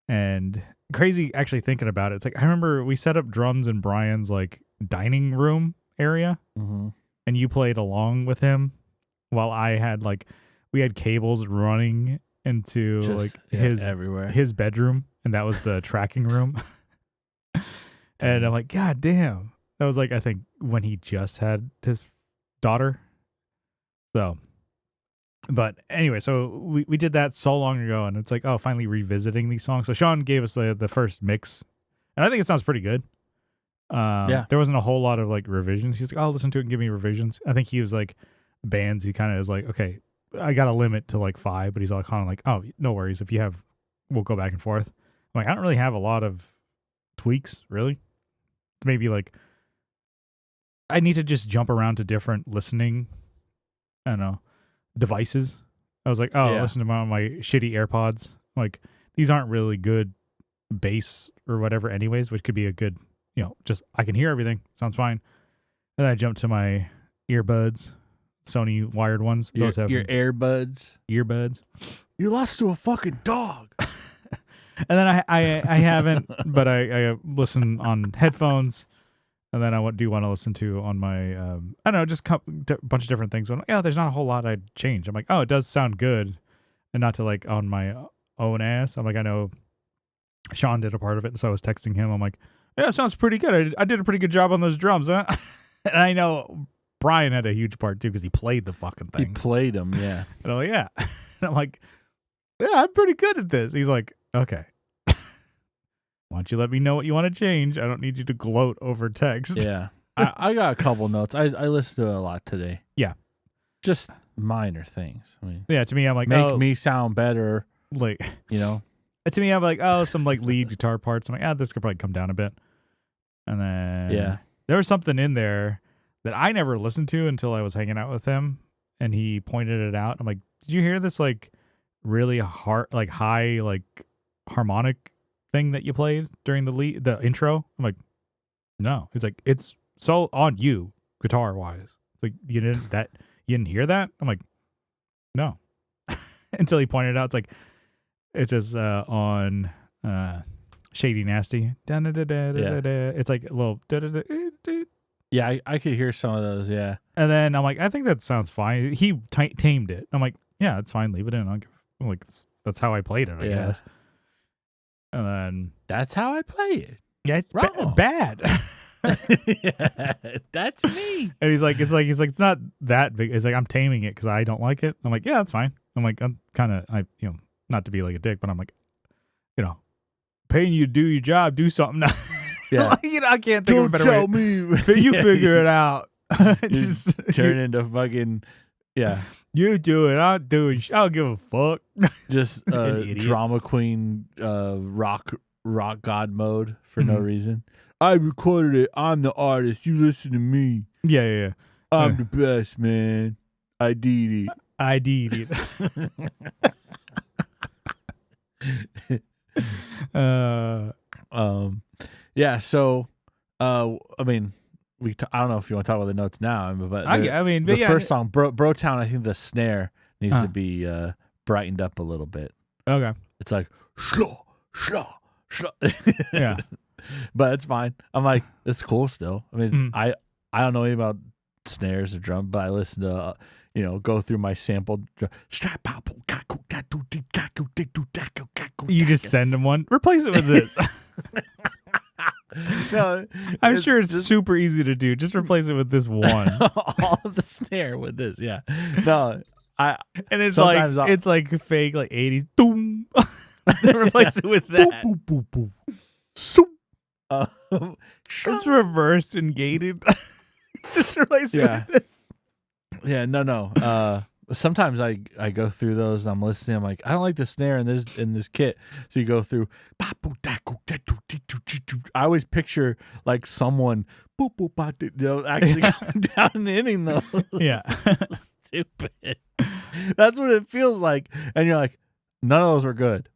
S1: And crazy actually thinking about it. It's like, I remember we set up drums in Brian's like dining room area.
S2: Mm-hmm.
S1: And you played along with him while I had like, we had cables running into his bedroom, and that was the tracking room. And I'm like, God damn. That was like, I think when he just had his daughter. So, but anyway, so we did that so long ago, and it's like, oh, finally revisiting these songs. So Sean gave us the first mix, and I think it sounds pretty good. There wasn't a whole lot of like revisions. He's like, oh, listen to it and give me revisions. I think he was like, bands, he kind of is like, okay, I got a limit to like 5, but he's all kind of like, oh, no worries. If you have, we'll go back and forth. I'm like, I don't really have a lot of tweaks, really. Maybe like, I need to just jump around to different listening, I don't know, devices. I was like, listen to my shitty AirPods. Like, these aren't really good bass or whatever anyways, which could be a good, just, I can hear everything. Sounds fine. And then I jumped to my earbuds. Sony wired ones. Those have
S2: your earbuds. You lost to a fucking dog.
S1: And then I haven't, but I listen on headphones, and then I do want to listen to on my I don't know, just a bunch of different things. Yeah, there's not a whole lot I'd change. I'm like, oh, it does sound good, and not to like on my own ass. I'm like, I know Sean did a part of it, so I was texting him. I'm like, yeah, it sounds pretty good. I did a pretty good job on those drums, huh? And I know Brian had a huge part too because he played the fucking thing.
S2: He played them, yeah.
S1: And I'm like, yeah. And I'm like, yeah, I'm pretty good at this. He's like, okay. Why don't you let me know what you want to change? I don't need you to gloat over text.
S2: Yeah. I got a couple notes. I listened to it a lot today.
S1: Yeah.
S2: Just minor things. I mean,
S1: Yeah, to me, I'm like,
S2: make me sound better.
S1: Like,
S2: you know?
S1: To me, I'm like, oh, some like lead guitar parts. I'm like, this could probably come down a bit. And then there was something in there that I never listened to until I was hanging out with him, and he pointed it out. I'm like, did you hear this like really hard, like high, like harmonic thing that you played during the intro? I'm like, no. He's like, it's so on you guitar wise. Like you didn't hear that? I'm like, no. Until he pointed it out. It's like, it's just on Shady Nasty. It's like a little.
S2: Yeah, I could hear some of those. Yeah.
S1: And then I'm like, I think that sounds fine. He tamed it. I'm like, yeah, it's fine. Leave it in. I'm like, that's how I played it, I guess. And then
S2: that's how I play it.
S1: Yeah, it's bad.
S2: Yeah, that's me.
S1: And he's like, it's not that big. It's like I'm taming it because I don't like it. I'm like, yeah, that's fine. I'm like, I'm kind of, not to be like a dick, but I'm like, paying you to do your job, do something. Yeah, I can't think of a better way.
S2: Don't tell me.
S1: You figure it out.
S2: Just turn into fucking. Yeah,
S1: you do it. I'll do it. I don't give a fuck.
S2: Just drama queen, rock god mode for no reason. I recorded it. I'm the artist. You listen to me.
S1: Yeah.
S2: I'm the best, man. I did it. Yeah. So, I mean, I don't know if you want to talk about the notes now, but the first song, Brotown, I think the snare needs to be brightened up a little bit.
S1: Okay.
S2: It's like shlah.
S1: Yeah.
S2: But it's fine. I'm like, it's cool still. I mean, I don't know anything about snares or drum, but I listen to go through my sample.
S1: You just send them one. Replace it with this. No, I'm sure it's super easy to do. Just replace it with this one.
S2: All of the snare with this, yeah. No,
S1: and it's like fake like 80s. Boom. Replace it with that.
S2: Boop, boop, boop, boop.
S1: It's reversed and gated. Just replace it with this.
S2: Yeah, no. Sometimes I go through those and I'm listening. I'm like, I don't like the snare in this kit. So you go through. I always picture like someone actually going down and hitting those.
S1: Yeah,
S2: stupid. That's what it feels like. And you're like, none of those were good.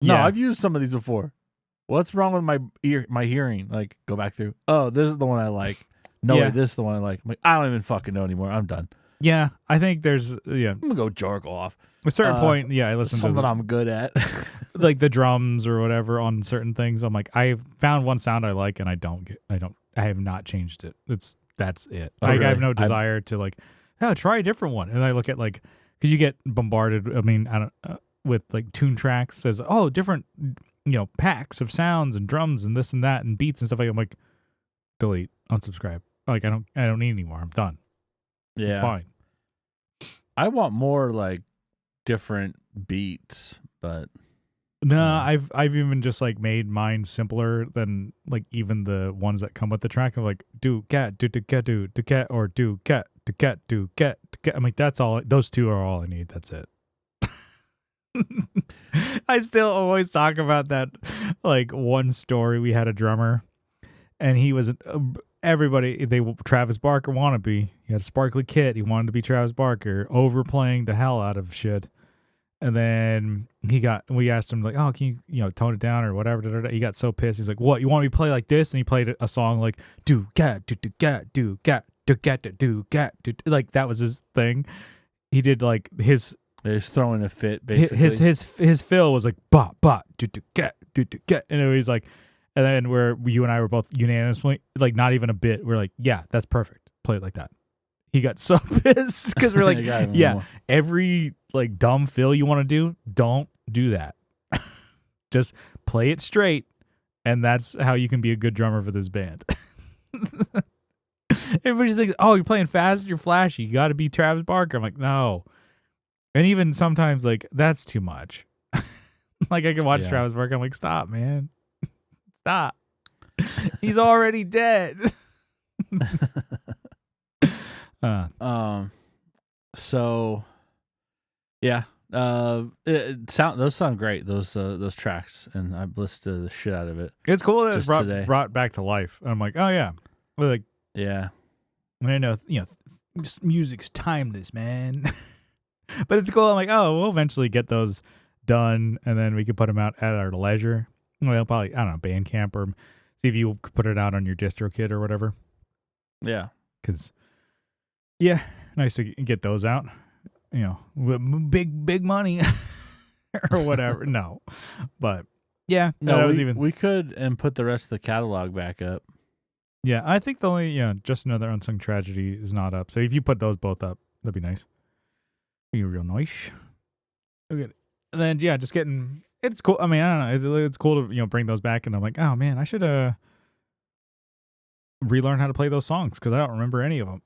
S2: No, I've used some of these before. What's wrong with my hearing? Like, go back through. Oh, this is the one I like. No, wait, this is the one I like. I'm like, I don't even fucking know anymore. I'm done.
S1: Yeah, I think there's
S2: I'm gonna go jargle off.
S1: At a certain point, I listen to
S2: something I'm good at,
S1: like the drums or whatever on certain things. I'm like, I found one sound I like, and I have not changed it. That's it.
S2: Oh, really?
S1: I have no desire to like, try a different one. And I look at like, because you get bombarded. I mean, with like tune tracks says, different, packs of sounds and drums and this and that and beats and stuff like that. I'm like, delete, unsubscribe. Like I don't need anymore. I'm done.
S2: Yeah,
S1: fine.
S2: I want more like different beats, but
S1: no, I've even just like made mine simpler than like even the ones that come with the track. I'm like do cat do cat do cat or do cat do cat do cat. I'm like that's all. Those two are all I need. That's it. I still always talk about that like one story. We had a drummer, and he was Travis Barker wannabe. He had a sparkly kit. He wanted to be Travis Barker, overplaying the hell out of shit. And then we asked him like, oh, can you tone it down or whatever. He got so pissed. He's like, what? You want me to play like this? And he played a song like do gat do gat do gat do gat do gat do. Like that was his thing. He did like his
S2: He's throwing a fit, basically.
S1: His fill was like ba ba do do get, and it was like, and then where you and I were both unanimously like not even a bit. We're like, yeah, that's perfect. Play it like that. He got so pissed because we're like, yeah, every like dumb fill you want to do, don't do that. Just play it straight, and that's how you can be a good drummer for this band. Everybody just thinks, oh, you're playing fast, you're flashy, you got to be Travis Barker. I'm like, no. And even sometimes, like, that's too much. Like, I can watch Travis Barker. I'm like, stop, man. Stop. He's already dead.
S2: So, yeah. Those sound great. Those tracks, and I listened to the shit out of it.
S1: It's cool that it's brought back to life. And I'm like, oh yeah, like
S2: yeah.
S1: And I know music's timeless, man. But it's cool. I'm like, oh, we'll eventually get those done, and then we can put them out at our leisure. Well, probably I don't know, Bandcamp, or see if you could put it out on your DistroKid or whatever.
S2: Yeah,
S1: because nice to get those out. With big money or whatever. No, but yeah,
S2: no, we could and put the rest of the catalog back up.
S1: Yeah, I think the only Just Another Unsung Tragedy is not up. So if you put those both up, that'd be nice. Be real nice. Okay. And then just getting it's cool. I mean, I don't know. It's cool to bring those back, and I'm like, oh man, I should relearn how to play those songs because I don't remember any of them.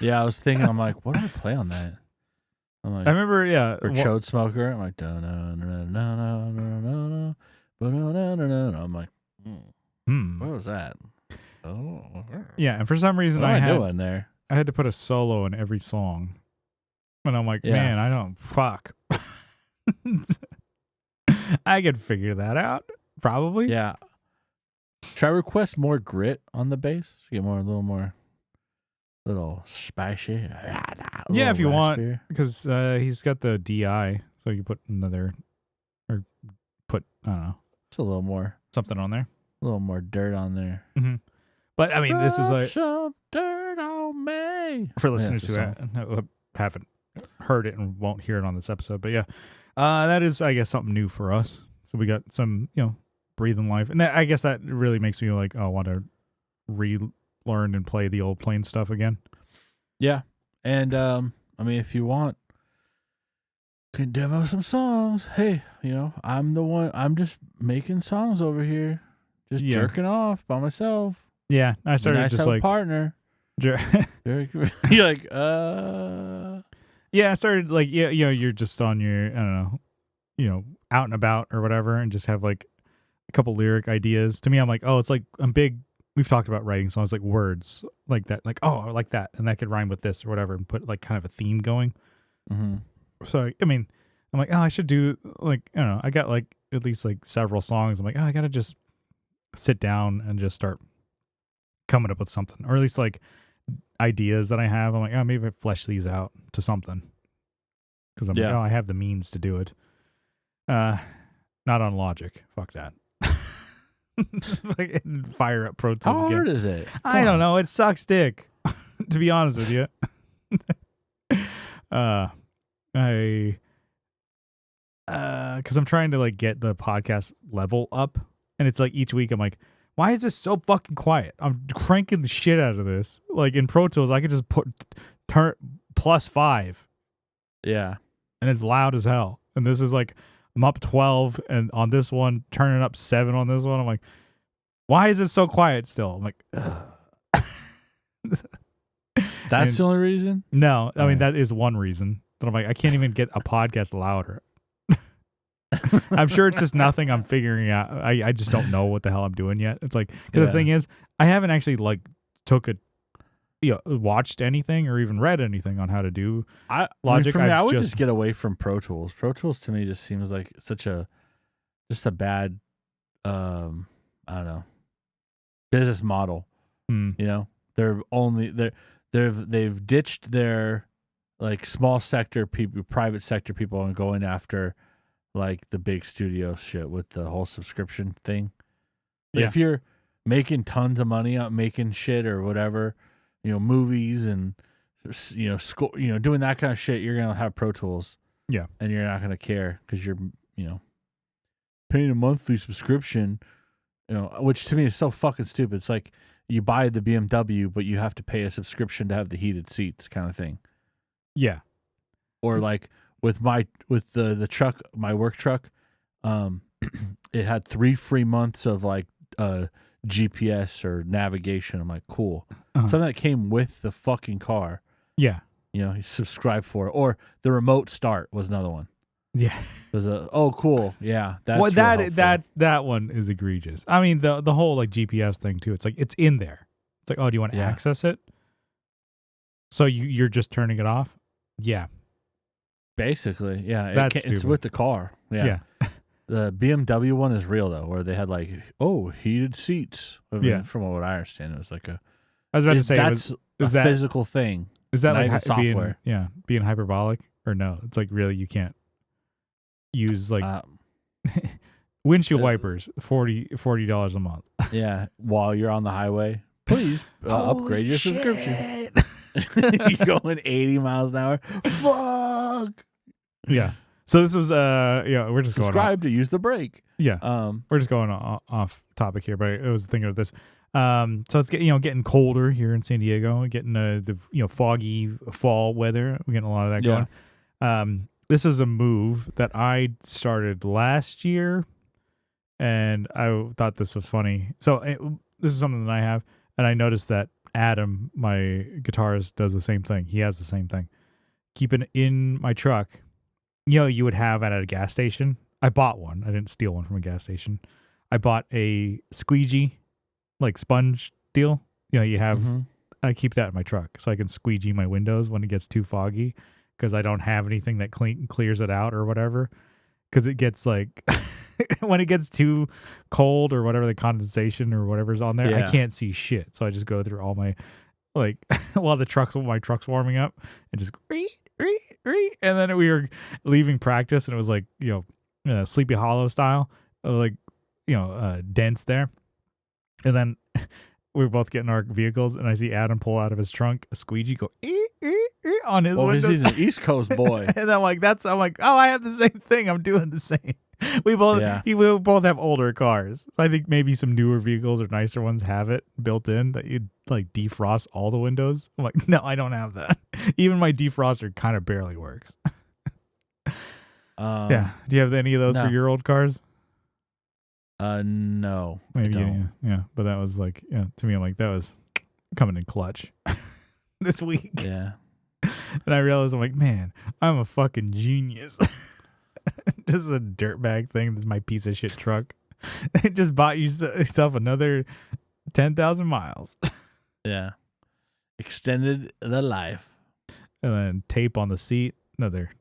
S2: Yeah, I was thinking, I'm like, what do I play on that? I'm like,
S1: I remember,
S2: or Chode Smoker. I'm like, I'm like, what was that? Oh,
S1: yeah. And for some reason,
S2: what am I doing there?
S1: I had to put a solo in every song, and I'm like, man, I don't fuck. I could figure that out, probably.
S2: Yeah. Should I request more grit on the bass? Get a little spicy.
S1: Yeah, if you want, because he's got the DI, so you put another, or put, I don't know.
S2: It's a little more.
S1: Something on there.
S2: A little more dirt on there.
S1: Mm-hmm. But, I mean, this is like.
S2: Some dirt on me.
S1: For listeners who haven't heard it and won't hear it on this episode. But, yeah, that is, I guess, something new for us. So we got some, breathing life. And I guess that really makes me like, I want to relearn and play the old plain stuff again.
S2: Yeah. And, I mean, if you want, can demo some songs. Hey, I'm the one, I'm just making songs over here. Just jerking off by myself.
S1: Yeah. I started just like.
S2: A partner. You're like,
S1: Yeah, I started like, you're just on your, I don't know, out and about or whatever, and just have like a couple lyric ideas. To me, I'm like, oh, it's like, I'm big. We've talked about writing songs like words like that, like, oh, I like that, and that could rhyme with this or whatever, and put like kind of a theme going.
S2: Mm-hmm.
S1: So I mean, I'm like, oh, I should do like, I don't know, I got like at least like several songs. I'm like, oh, I gotta just sit down and just start coming up with something, or at least like ideas that I have. I'm like, oh, maybe I flesh these out to something, because I'm like, oh, I have the means to do it. Not on Logic. Fuck that. Fire up Pro Tools
S2: again. How hard is it?
S1: I don't know. It sucks dick, to be honest with you. Because I'm trying to like get the podcast level up, and it's like each week I'm like, why is this so fucking quiet? I'm cranking the shit out of this. Like in Pro Tools, I could just turn +5.
S2: Yeah,
S1: and it's loud as hell. And this is like, I'm up 12, and on this one, turning up 7 on this one. I'm like, why is it so quiet still? I'm like,
S2: that's the only reason?
S1: No, I mean, that is one reason. But I'm like, I can't even get a podcast louder. I'm sure it's just nothing I'm figuring out. I just don't know what the hell I'm doing yet. It's like, because the thing is, I haven't actually like watched anything or even read anything on how to do Logic.
S2: For me, I would just get away from Pro Tools. Pro Tools to me just seems like just a bad, I don't know, business model. They've ditched their like small sector people, private sector people, and going after like the big studio shit with the whole subscription thing. Yeah. If you're making tons of money out making shit or whatever, movies and school, doing that kind of shit, you're gonna have Pro Tools.
S1: Yeah.
S2: And you're not going to care because you're, paying a monthly subscription, which to me is so fucking stupid. It's like you buy the BMW, but you have to pay a subscription to have the heated seats kind of thing.
S1: Yeah.
S2: Or like with the truck, my work truck, it had 3 free months of like GPS or navigation. I'm like, cool. Something that came with the fucking car.
S1: Yeah.
S2: You subscribe for it. Or the remote start was another one.
S1: Yeah.
S2: There's cool. Yeah. That's
S1: well,
S2: real helpful.
S1: that one is egregious. I mean, the whole like GPS thing too. It's like it's in there. It's like, oh, do you want to access it? So you're just turning it off? Yeah.
S2: Basically, yeah.
S1: That's
S2: it's with the car. Yeah. The BMW one is real though, where they had like, heated seats. From what I understand, it was like
S1: I was about to say
S2: that's a physical thing.
S1: Is that
S2: not
S1: like
S2: software?
S1: Being hyperbolic or no? It's like really you can't use like windshield wipers $40 a month.
S2: Yeah, while you're on the highway, please upgrade your subscription. You're going 80 miles an hour. Fuck.
S1: Yeah. So this was we're just
S2: subscribe to use the brake.
S1: Yeah. We're just going off topic here, but I was thinking of this. So it's getting colder here in San Diego, getting the foggy fall weather. We're getting a lot of that going. This was a move that I started last year, and I thought this was funny. So this is something that I have, and I noticed that Adam, my guitarist, does the same thing. He has the same thing. Keeping in my truck, you would have at a gas station. I bought one. I didn't steal one from a gas station. I bought a squeegee, like sponge deal. You have. I keep that in my truck so I can squeegee my windows when it gets too foggy, because I don't have anything that clears it out or whatever. Because it gets like when it gets too cold or whatever, the condensation or whatever's on there, I can't see shit. So I just go through all my like while my truck's warming up and just and then we were leaving practice and it was like Sleepy Hollow style, like dents there, and then we were both getting our vehicles and I see Adam pull out of his trunk a squeegee, go on his windows.
S2: He's an East Coast boy.
S1: And I'm like, oh, I have the same thing. I'm doing the same. We both have older cars. I think maybe some newer vehicles or nicer ones have it built in that you'd like defrost all the windows. I'm like, no, I don't have that. Even my defroster kind of barely works. Yeah. Do you have any of those for your old cars?
S2: No.
S1: Maybe
S2: I don't.
S1: Yeah. But that was like, to me, I'm like, that was coming in clutch this week.
S2: Yeah.
S1: And I realized, I'm like, man, I'm a fucking genius. Just a dirtbag thing. This is my piece of shit truck. It just bought yourself another 10,000 miles.
S2: Yeah. Extended the life.
S1: And then tape on the seat. Another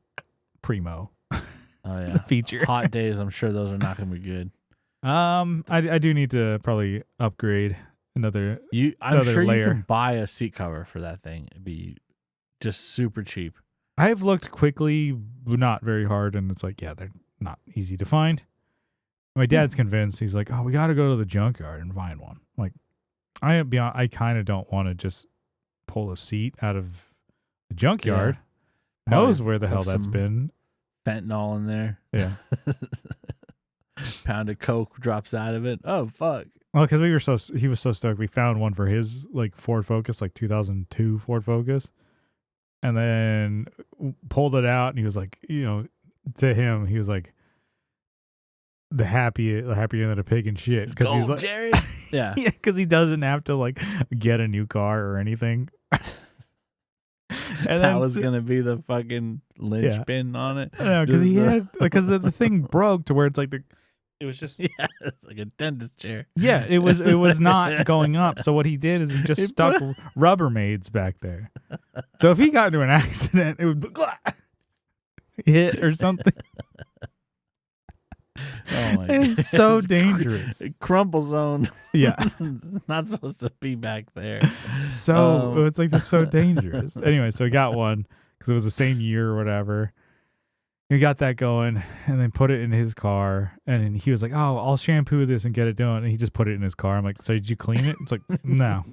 S1: primo.
S2: Oh, yeah.
S1: Feature.
S2: Hot days, I'm sure those are not going to be good.
S1: I do need to probably upgrade another
S2: I'm sure
S1: layer.
S2: You can buy a seat cover for that thing. It'd be just super cheap.
S1: I've looked quickly, not very hard, and it's like, they're not easy to find. My dad's convinced. He's like, oh, we got to go to the junkyard and find one. I'm like, I kind of don't want to just pull a seat out of the junkyard. Yeah. Knows where the hell that's been.
S2: Fentanyl in there.
S1: Yeah.
S2: Pound of coke drops out of it. Oh, fuck.
S1: Well, because he was so stoked. We found one for his like Ford Focus, like 2002 Ford Focus. And then pulled it out, and he was like, to him, he was like, the happier than a pig in shit. Because he's like,
S2: Jerry. Yeah,
S1: yeah, because he doesn't have to like get a new car or anything.
S2: And that was gonna be the fucking linchpin on it.
S1: No, because because the thing broke to where it's like it was just
S2: it's like a dentist chair.
S1: Yeah, it was not going up. So what he did is he just stuck Rubbermaids back there. So if he got into an accident, it would hit or something.
S2: Oh my
S1: God. It's so dangerous.
S2: Crumple zone.
S1: Yeah.
S2: Not supposed to be back there.
S1: So it's like that's so dangerous. Anyway, so he got one because it was the same year or whatever. He got that going and then put it in his car. And then he was like, oh, I'll shampoo this and get it done. And he just put it in his car. I'm like, so did you clean it? It's like, no.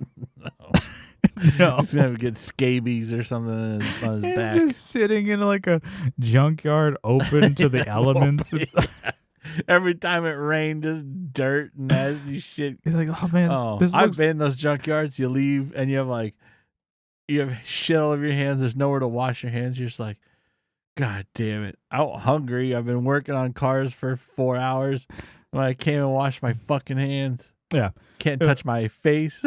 S1: No.
S2: He's gonna get scabies or something on his
S1: It's
S2: back.
S1: just sitting in like a junkyard open to the elements. It's,
S2: Every time it rained, just dirt, nasty shit.
S1: it's like, oh man, this
S2: I've
S1: looks.
S2: been in those junkyards. You leave and you have shit all over your hands. There's nowhere to wash your hands. You're just like, God damn it! I'm hungry. I've been working on cars for 4 hours. When I came and washed my fucking hands.
S1: Yeah,
S2: Can't touch my face.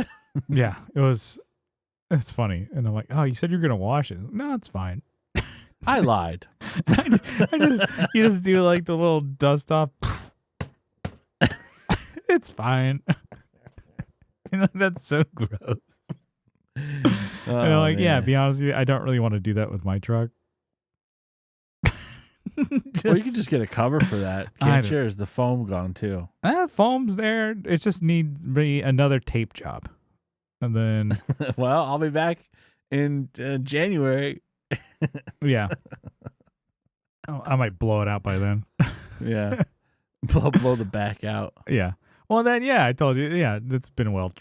S1: yeah, it's funny, and I'm like, oh, you said you're gonna wash it. No, it's fine.
S2: I lied.
S1: You just do like the little dust off. It's fine. That's so gross. And I'm like, yeah, be honest with you, I don't really want to do that with my truck.
S2: Well, you can just get a cover for that. Can't you? Is the foam gone too?
S1: Foam's there. It just needs me another tape job. And then
S2: well, I'll be back in January.
S1: Yeah. Oh, I might blow it out by then.
S2: Yeah. blow the back out.
S1: Yeah. Well, then, yeah, I told you, yeah, it's been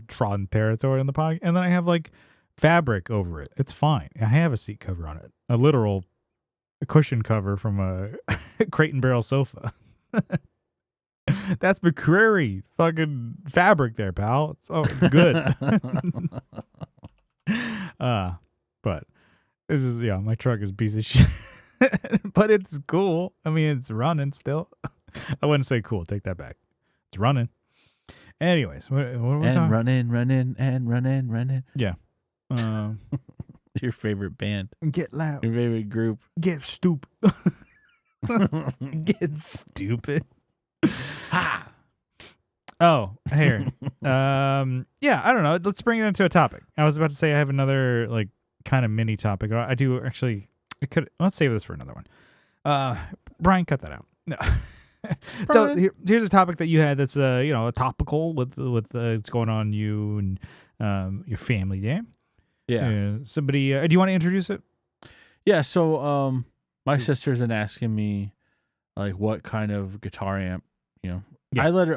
S1: trodden territory on the podcast. And then I have like fabric over it. It's fine. I have a seat cover on it, a literal cushion cover from a Crate and Barrel sofa. That's McCreary fucking fabric there, pal. It's good. But this is, my truck is a piece of shit. But it's cool. I mean, it's running still. I wouldn't say cool. Take that back. It's running. Anyways, what were we talking?
S2: running.
S1: Yeah.
S2: Your favorite band.
S1: Get loud.
S2: Your favorite group.
S1: Get stupid. Get stupid. Ha. Oh, here. Yeah, I don't know. Let's bring it into a topic. I was about to say I have another like kind of mini topic. I do actually. Let's save this for another one. Brian, cut that out. No. So here's a topic that you had that's a topical with what's going on you and your family there.
S2: Yeah.
S1: Somebody, do you want to introduce it?
S2: Yeah. So my sister's been asking me like what kind of guitar amp, Yeah. I let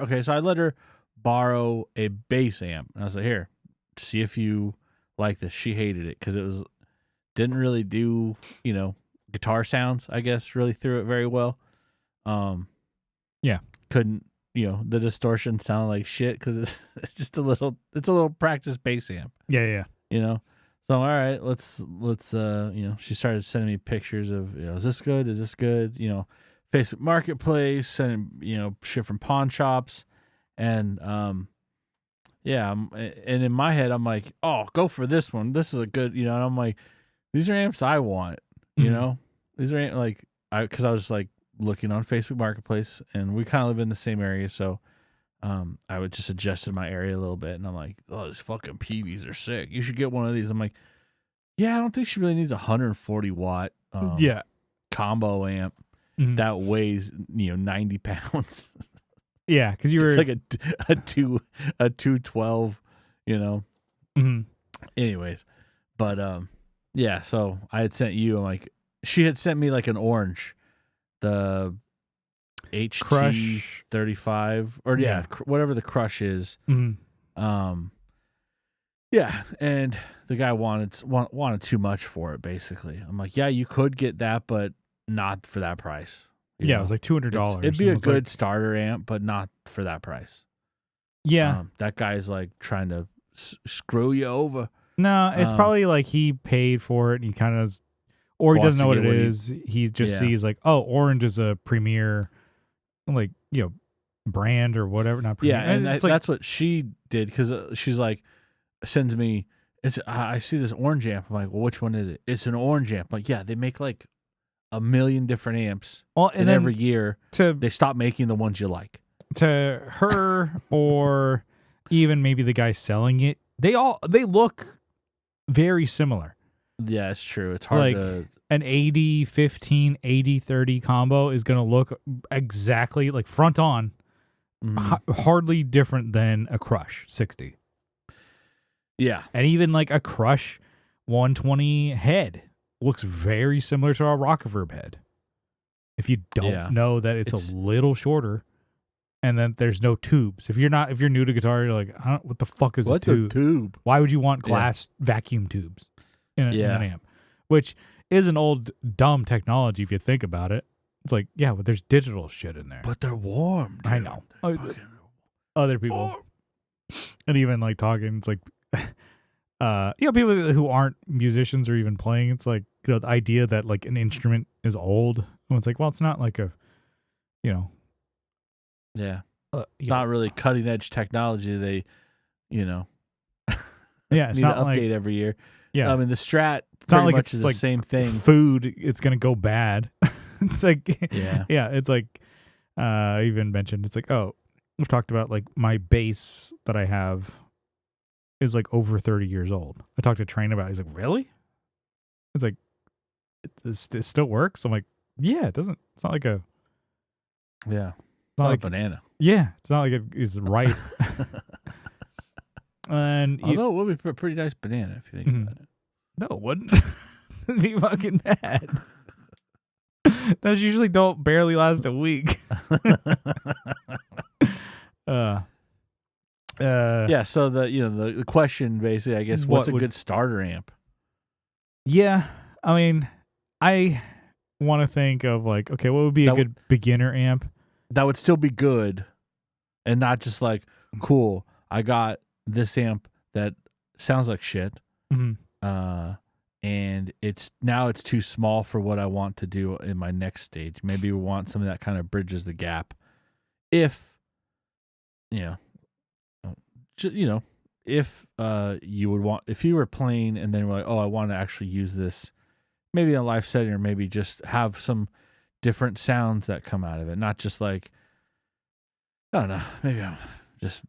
S2: her borrow a bass amp, and I was like, here, see if you like this. She hated it because didn't really do guitar sounds, I guess, really threw it very well. Couldn't, the distortion sounded like shit because it's just a little practice bass amp.
S1: Yeah.
S2: So all right, let's she started sending me pictures of, is this good? Is this good? Facebook Marketplace, and shit from pawn shops, and and in my head I'm like, oh, go for this one. This is a good, and I'm like, these are amps I want, these are like, because I was like looking on Facebook Marketplace, and we kind of live in the same area, so I would just adjusted my area a little bit, and I'm like, oh, these fucking PVs are sick. You should get one of these. I'm like, yeah, I don't think she really needs a 140 watt combo amp that weighs 90 pounds.
S1: Yeah, because you were
S2: it's like a 212, Anyways, but yeah. So I had sent you. I'm like, she had sent me like an orange, the HT
S1: Crush
S2: 35 or whatever the Crush is. Yeah, and the guy wanted too much for it. Basically, I'm like, yeah, you could get that, but not for that price.
S1: It was like $200.
S2: It'd be a good starter amp, but not for that price.
S1: Yeah,
S2: that guy's like trying to screw you over.
S1: No, it's probably like he paid for it and he kind of, or he doesn't know what it is. He just sees like, oh, Orange is a premier, like, brand or whatever. Not premier.
S2: Yeah, and that's what she did, because she's like, sends me, I see this Orange amp. I'm like, well, which one is it? It's an Orange amp. I'm like, yeah, they make like a million different amps. Well, and every year they stop making the ones you like.
S1: To her, or even maybe the guy selling it, they look very similar.
S2: Yeah, it's true. It's hard to...
S1: An 80-15, 80-30 combo is going to look exactly like front on, hardly different than a Crush 60.
S2: Yeah.
S1: And even like a Crush 120 head looks very similar to a Rockverb head. If you don't know that it's a little shorter. and then there's no tubes. If you're new to guitar, you're like, what the fuck is
S2: What's
S1: a tube?
S2: a tube?
S1: Why would you want glass vacuum tubes in an amp? Which is an old dumb technology if you think about it. It's like, yeah, but there's digital shit in there.
S2: But they're warm. Dude.
S1: I know. Other people, and even like talking, it's like, people who aren't musicians or even playing. It's like, the idea that like an instrument is old. And it's like, well, it's not like a,
S2: yeah, not really cutting edge technology. They,
S1: yeah, it's
S2: need
S1: not
S2: to update
S1: like,
S2: every year.
S1: Yeah,
S2: I mean the Strat
S1: it's not
S2: pretty
S1: like
S2: much
S1: it's
S2: is
S1: like
S2: the same thing.
S1: Food, it's gonna go bad. It's like,
S2: yeah,
S1: it's like, I even mentioned, it's like, oh, we've talked about like my bass that I have is like over 30 years old. I talked to Train about it. He's like, really? It's like, it still works? I'm like, yeah, it's not like a,
S2: yeah,
S1: it's not like
S2: a banana.
S1: Yeah, it's not like it's ripe. And
S2: although it would be a pretty nice banana if you think about it.
S1: No, it wouldn't. It'd be fucking bad. Those usually don't barely last a week.
S2: Yeah, so the question basically, I guess, what's a good starter amp?
S1: Yeah, I mean, I want to think of like, okay, what would be a good beginner amp?
S2: That would still be good, and not just like, cool, I got this amp that sounds like shit, and it's too small for what I want to do in my next stage. Maybe we want something that kind of bridges the gap. If you were playing and then we're like, oh, I want to actually use this, maybe in a live setting, or maybe just have some different sounds that come out of it, not just like, I don't know, maybe I'm just.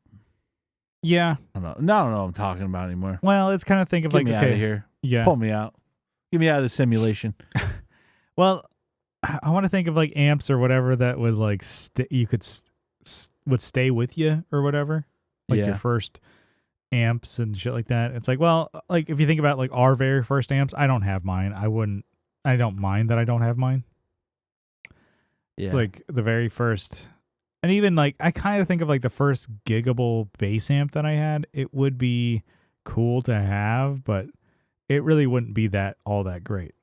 S1: Yeah.
S2: I don't know what I'm talking about anymore.
S1: Well, it's kind of think of
S2: Get
S1: like,
S2: me out of here.
S1: Yeah.
S2: Pull me out. Get me out of the simulation.
S1: Well, I want to think of like amps or whatever that would like would stay with you or whatever. Like your first amps and shit like that. It's like, well, like if you think about like our very first amps, I don't have mine. I don't mind that I don't have mine.
S2: Yeah.
S1: Like the very first. And even like, I kind of think of like the first giggable bass amp that I had. It would be cool to have, but it really wouldn't be all that great.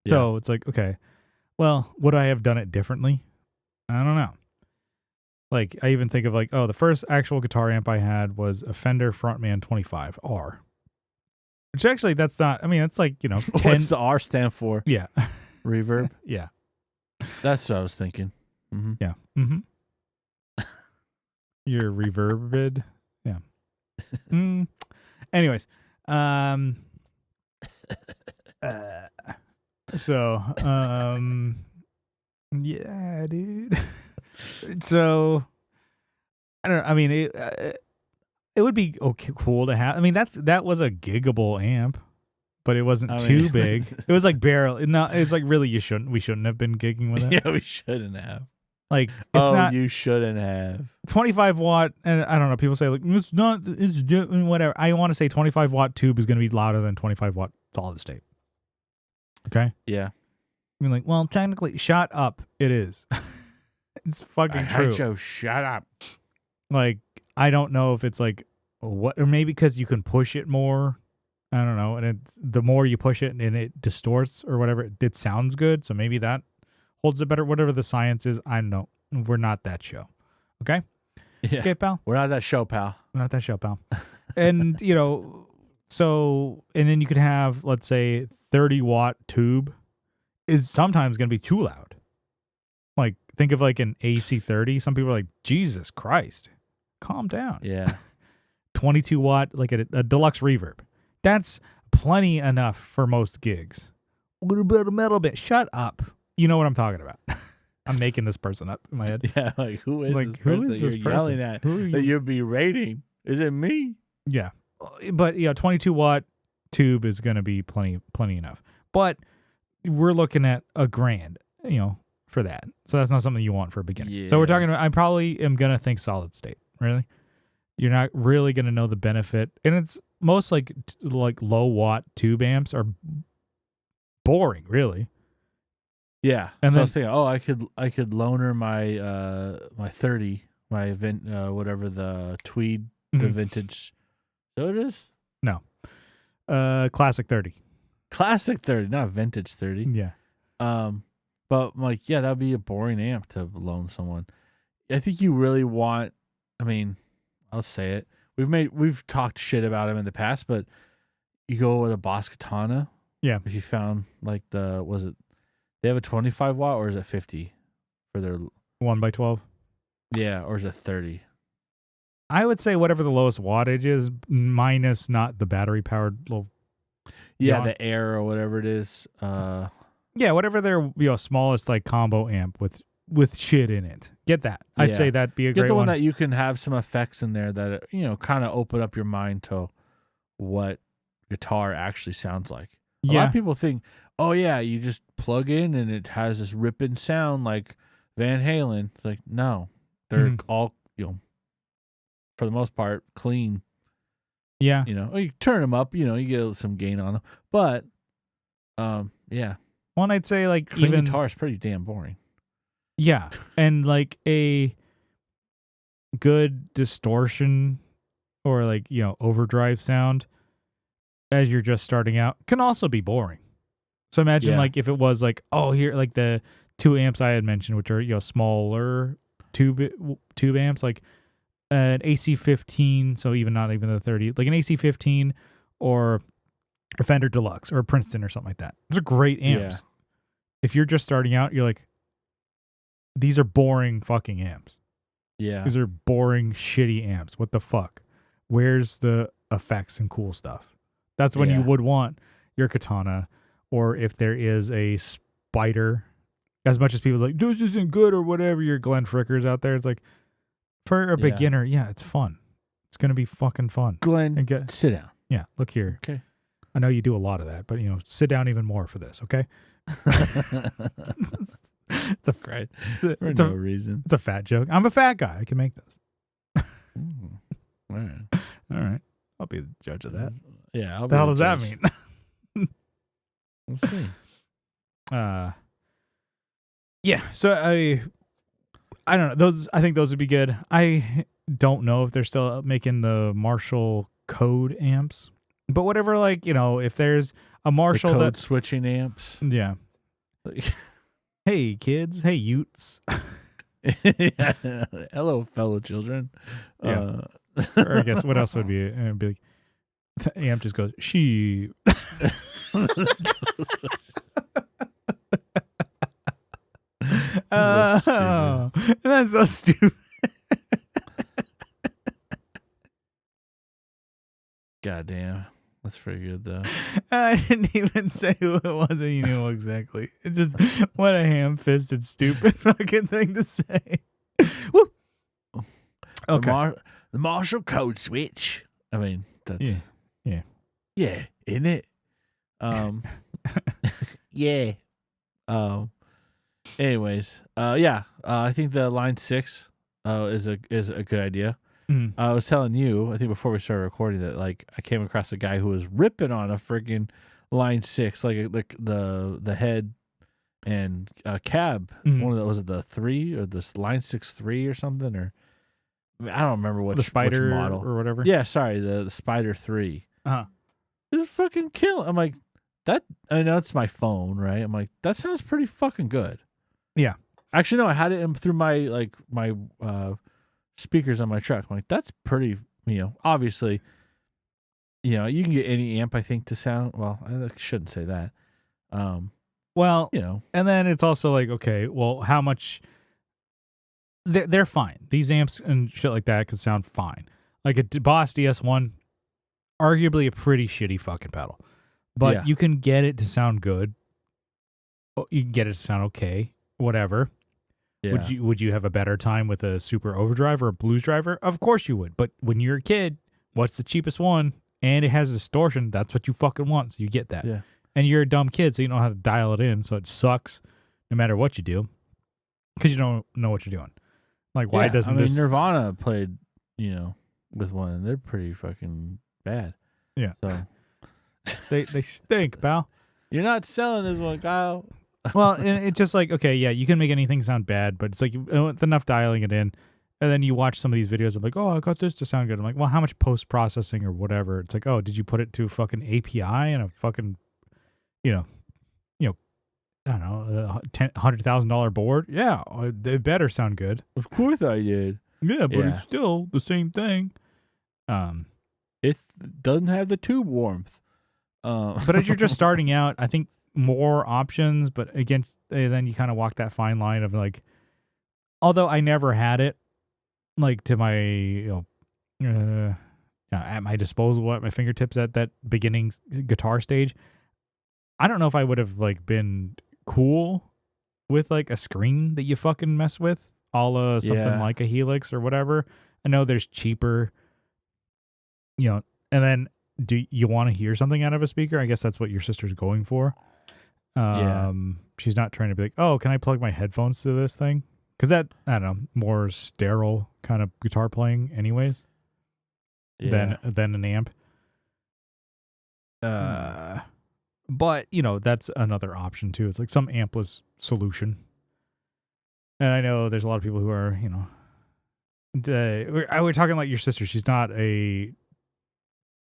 S1: Yeah. So it's like, okay, well, would I have done it differently? I don't know. Like, I even think of like, oh, the first actual guitar amp I had was a Fender Frontman 25R. Which actually, that's not, I mean, it's like, 10.
S2: What's the R stand for?
S1: Yeah.
S2: Reverb?
S1: Yeah.
S2: That's what I was thinking. Mm-hmm.
S1: Yeah. Mm-hmm. You're reverbed. Yeah. Anyways. Yeah, dude. So, I don't know. I mean, it would be cool to have. I mean, that was a giggable amp, but it wasn't too big. It was like barely. No, it's like really we shouldn't have been gigging with it.
S2: Yeah, we shouldn't have.
S1: Like, it's
S2: you shouldn't have
S1: 25 watt, and I don't know. People say like it's not. It's whatever. I want to say 25 watt tube is going to be louder than 25 watt solid state. Okay.
S2: Yeah.
S1: I mean, like, well, technically, shut up. It is. It's fucking true.
S2: Joe, shut up.
S1: Like, I don't know if it's like what, or maybe because you can push it more. I don't know, and the more you push it and it distorts or whatever, it sounds good. So maybe that holds it better. Whatever the science is, I don't know. We're not that show. Okay.
S2: Yeah.
S1: Okay, pal.
S2: We're not that show, pal.
S1: We're not that show, pal. And so and then you could have, let's say, 30 watt tube is sometimes going to be too loud. Like, think of like an AC30. Some people are like, Jesus Christ, calm down.
S2: Yeah.
S1: 22 watt, like a deluxe reverb. That's plenty enough for most gigs. A little bit of metal bit. Shut up. You know what I'm talking about. I'm making this person up in my head.
S2: Yeah, like who is this person that you're yelling at that you're berating? Is it me?
S1: Yeah. But 22 watt tube is going to be plenty enough. But we're looking at $1,000, for that. So that's not something you want for a beginner. Yeah. So we're talking about, I probably am going to think solid state, really. You're not really going to know the benefit. And it's most like low watt tube amps are boring, really.
S2: Yeah. And so I was thinking, I could loan her my my 30 my whatever the tweed, the vintage. So it is?
S1: No. Classic 30.
S2: Classic 30, not vintage 30.
S1: Yeah.
S2: But I'm like, yeah, that would be a boring amp to loan someone. I think you really want, I mean, I'll say it. We've talked shit about him in the past, but you go with a Boss Katana.
S1: Yeah.
S2: If you found like they have a 25 watt or is it 50 for their
S1: 1x12?
S2: Yeah, or is it 30?
S1: I would say whatever the lowest wattage is, minus not the battery powered little.
S2: Yeah,
S1: John.
S2: the Air or whatever it is.
S1: Yeah, whatever their smallest like combo amp with shit in it. Get that. I'd say that'd be a great one.
S2: Get the one that you can have some effects in there that kind of open up your mind to what guitar actually sounds like. A lot of people think, oh yeah, you just plug in and it has this ripping sound like Van Halen. It's like, no, they're all for the most part clean.
S1: Yeah.
S2: You turn them up, you get some gain on them, but yeah.
S1: One, I'd say like
S2: clean
S1: even
S2: guitar is pretty damn boring.
S1: Yeah, and like a good distortion or like overdrive sound as you're just starting out can also be boring. So imagine like if it was like, oh, here like the 2 amps I had mentioned, which are smaller tube amps, like an AC-15, so not even the 30, like an AC-15 or a Fender Deluxe or a Princeton or something like that. Those are great amps.
S2: Yeah.
S1: If you're just starting out, you're like, these are boring fucking amps.
S2: Yeah.
S1: These are boring, shitty amps. What the fuck? Where's the effects and cool stuff? That's when you would want your Katana, or if there is a Spider. As much as people's like, this isn't good or whatever, your Glenn Frickers out there, it's like, for a beginner, it's fun. It's going to be fucking fun.
S2: Glenn, sit down.
S1: Yeah, look here.
S2: Okay.
S1: I know you do a lot of that, but, sit down even more for this, okay? It's a
S2: great. For no reason.
S1: It's a fat joke. I'm a fat guy. I can make this.
S2: All right.
S1: All right. I'll be the judge of that.
S2: Yeah.
S1: What the hell does that mean?
S2: We'll see.
S1: Yeah. So I don't know. I think those would be good. I don't know if they're still making the Marshall code amps, but whatever. Like if there's a Marshall
S2: the code switching amps.
S1: Yeah. Hey kids, hey Utes.
S2: Hello, fellow children.
S1: Yeah. Or I guess what else would be? It'd be like the amp just goes sheep. That's so stupid.
S2: Goddamn. That's pretty good, though.
S1: I didn't even say who it was, and you knew exactly. It's just what a ham-fisted, stupid fucking thing to say. Woo. Okay.
S2: The Marshall code switch. I mean, that's yeah, isn't it? Yeah. Anyways, I think the Line 6 is a good idea. I was telling you, I think before we started recording, that like I came across a guy who was ripping on a freaking Line 6, like the head and cab. One of those, was it the 3 or the Line 6 3 or something, or I don't remember
S1: the Spider
S2: which model
S1: or whatever.
S2: Yeah, sorry, the Spider 3. It's fucking killing. I'm like, that. I know it's my phone, right? I'm like, that sounds pretty fucking good.
S1: Yeah.
S2: Actually, no, I had it through my speakers on my truck. I'm like, that's pretty, obviously, you can get any amp, I think, to sound, well, I shouldn't say that.
S1: Well, and then it's also like, okay, well, how much, they're fine. These amps and shit like that could sound fine. Like a Boss DS1, arguably a pretty shitty fucking pedal. But you can get it to sound good. You can get it to sound okay, whatever. Yeah. Would you have a better time with a Super Overdrive or a Blues Driver? Of course you would. But when you're a kid, what's the cheapest one? And it has distortion. That's what you fucking want. So you get that.
S2: Yeah.
S1: And you're a dumb kid, so you don't know how to dial it in. So it sucks no matter what you do because you don't know what you're doing. Like, why doesn't this...
S2: Nirvana played, with one, and they're pretty fucking bad.
S1: Yeah.
S2: So
S1: they stink, pal.
S2: You're not selling this one, Kyle.
S1: Well, it's just like, okay, yeah, you can make anything sound bad, but it's like with enough dialing it in, And then you watch some of these videos of like, oh, I got this to sound good. I'm like, well, how much post processing or whatever? It's like, oh, did you put it to a fucking API and a fucking, you know, I don't know, $100,000 board? Yeah, it better sound good.
S2: Of course I did.
S1: Yeah, but it's still the same thing.
S2: It doesn't have the tube warmth.
S1: But as you're just starting out, I think more options. But again, then you kind of walk that fine line of like, although I never had it like to my at my disposal at my fingertips at that beginning guitar stage. I don't know if I would have like been cool with like a screen that you fucking mess with, a la something like a Helix or whatever. I know there's cheaper, and then do you want to hear something out of a speaker? I guess that's what your sister's going for. She's not trying to be like, oh, can I plug my headphones to this thing? Because that, I don't know, more sterile kind of guitar playing anyways than an amp. But, that's another option too. It's like some ampless solution. And I know there's a lot of people who are, we're talking like your sister. She's not a...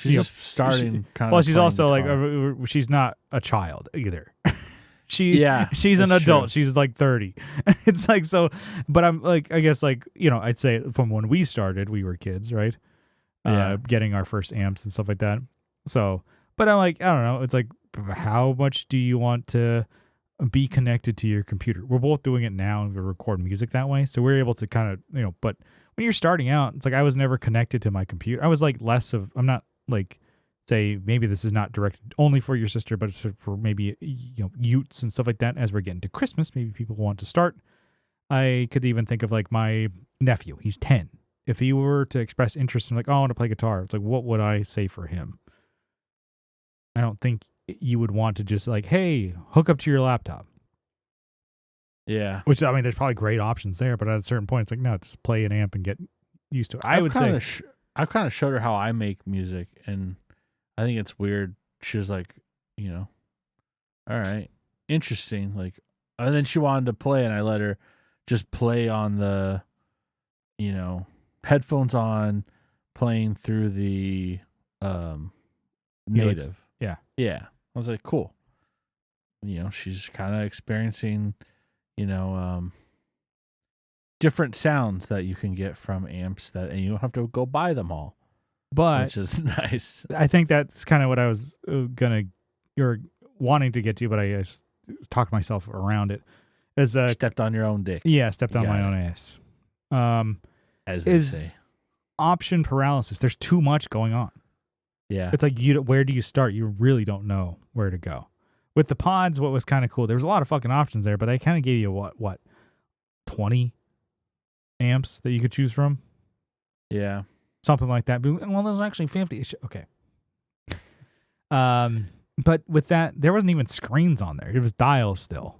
S2: She's just starting kind of...
S1: Well, she's also
S2: guitar.
S1: like, she's not a child either. She's an adult. True. She's like 30. It's like, so, but I'm like, I guess like, I'd say from when we started, we were kids, right? Getting our first amps and stuff like that. So, but I'm like, I don't know. It's like, how much do you want to be connected to your computer? We're both doing it now and we record music that way. So we're able to kind of, but when you're starting out, it's like, I was never connected to my computer. I was like I'm not like, say maybe this is not directed only for your sister, but it's for maybe youths and stuff like that. As we're getting to Christmas, maybe people want to start. I could even think of like my nephew. He's 10. If he were to express interest in like, oh, I want to play guitar, it's like, what would I say for him? I don't think you would want to just like, hey, hook up to your laptop.
S2: Yeah.
S1: Which, I mean, there's probably great options there, but at a certain point, it's like, no, just play an amp and get used to it. I've
S2: kind of showed her how I make music, and I think it's weird. She was like, all right, interesting. Like, and then she wanted to play, and I let her just play on the, headphones on, playing through the native.
S1: Yeah.
S2: Yeah. I was like, cool. She's kind of experiencing, different sounds that you can get from amps and you don't have to go buy them all.
S1: But
S2: which is nice.
S1: I think that's kind of what I was you're wanting to get to, but I talked myself around it.
S2: Stepped on your own dick.
S1: Yeah, stepped on my own ass.
S2: As they say.
S1: Option paralysis. There's too much going on.
S2: Yeah.
S1: It's like, where do you start? You really don't know where to go. With the pods, what was kind of cool, there was a lot of fucking options there, but they kind of gave you what, 20 amps that you could choose from?
S2: Yeah.
S1: Something like that. Well, there's actually 50. Okay. But with that, there wasn't even screens on there. It was dials still.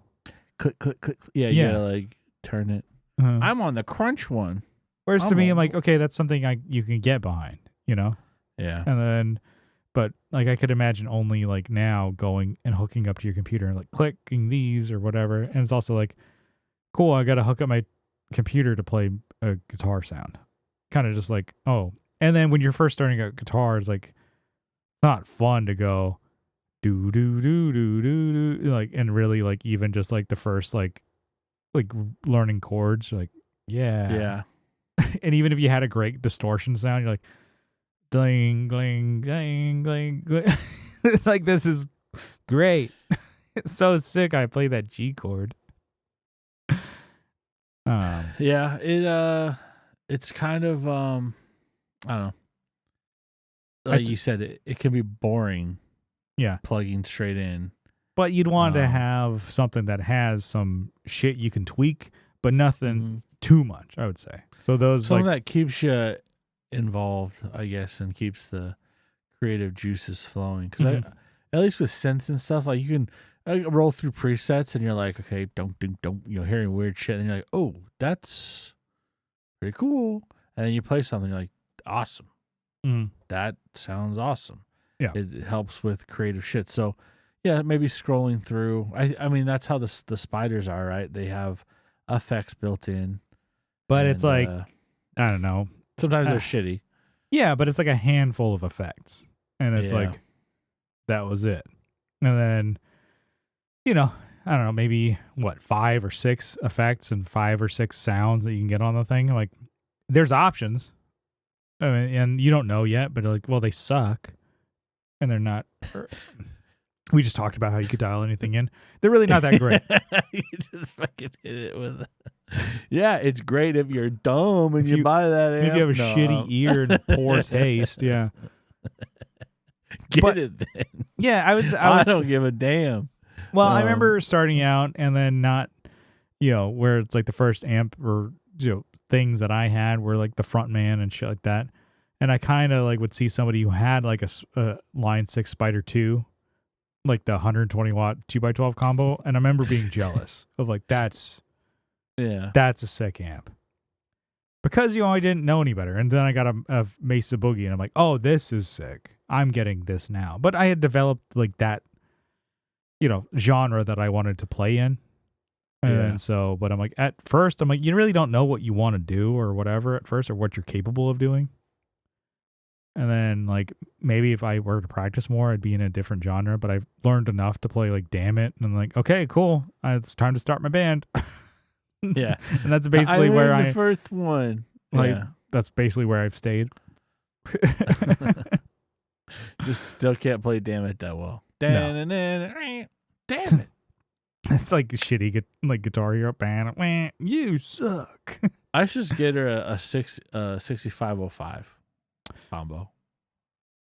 S2: Click, click, click. Yeah, you gotta like turn it. I'm on the crunch one.
S1: Whereas to me, I'm like, okay, that's something you can get behind,
S2: Yeah.
S1: And then, but like I could imagine only like now going and hooking up to your computer and like clicking these or whatever. And it's also like, cool, I got to hook up my computer to play a guitar sound. Kind of just like, oh. And then when you're first starting a guitar, it's like, not fun to go do, do, do, do, do, do, like, and really like even just like the first like learning chords, you're like, yeah. And even if you had a great distortion sound, you're like, ding, ding, ding, ding, ding. It's like, this is great. It's so sick. I played that G chord.
S2: It's kind of I don't know. Like you said, it can be boring.
S1: Yeah,
S2: plugging straight in.
S1: But you'd want to have something that has some shit you can tweak, but nothing too much, I would say. So those
S2: something that keeps you involved, I guess, and keeps the creative juices flowing. Because at least with synths and stuff, like you can roll through presets and you're like, okay, don't, hearing weird shit, and you're like, oh, that's pretty cool. And then you play something, you're like, awesome. That sounds awesome.
S1: Yeah,
S2: it helps with creative shit. So yeah, maybe scrolling through. I mean, that's how the spiders are, right? They have effects built in.
S1: But it's like I don't know.
S2: Sometimes they're shitty.
S1: Yeah, but it's like a handful of effects. And it's like, that was it. And then, I don't know, maybe 5 or 6 effects and 5 or 6 sounds that you can get on the thing. Like, there's options. I mean, and you don't know yet, but like, well, they suck. And they're not. We just talked about how you could dial anything in. They're really not that great.
S2: You just fucking hit it with. Yeah, it's great if you're dumb and you buy that amp.
S1: If you have a shitty ear and poor taste, yeah.
S2: Get it then.
S1: Yeah,
S2: I don't give a damn.
S1: Well, I remember starting out and then not, where it's like the first amp or things that I had were like the front man and shit like that. And I kind of like would see somebody who had like a Line 6 Spider 2, like the 120 watt 2x12 combo. And I remember being jealous of like, that's a sick amp. Because, I didn't know any better. And then I got a Mesa Boogie and I'm like, oh, this is sick. I'm getting this now. But I had developed like that, genre that I wanted to play in. And so, but I'm like, at first, I'm like, you really don't know what you want to do or whatever at first or what you're capable of doing. And then, like, maybe if I were to practice more, I'd be in a different genre. But I've learned enough to play, like, damn it. And I'm like, okay, cool. It's time to start my band.
S2: Yeah.
S1: And that's basically where
S2: the first one.
S1: Like, that's basically where I've stayed.
S2: Just still can't play damn it that well.
S1: No.
S2: Damn it.
S1: It's like shitty Guitar Hero band. You suck.
S2: I should just get her a 6505 combo.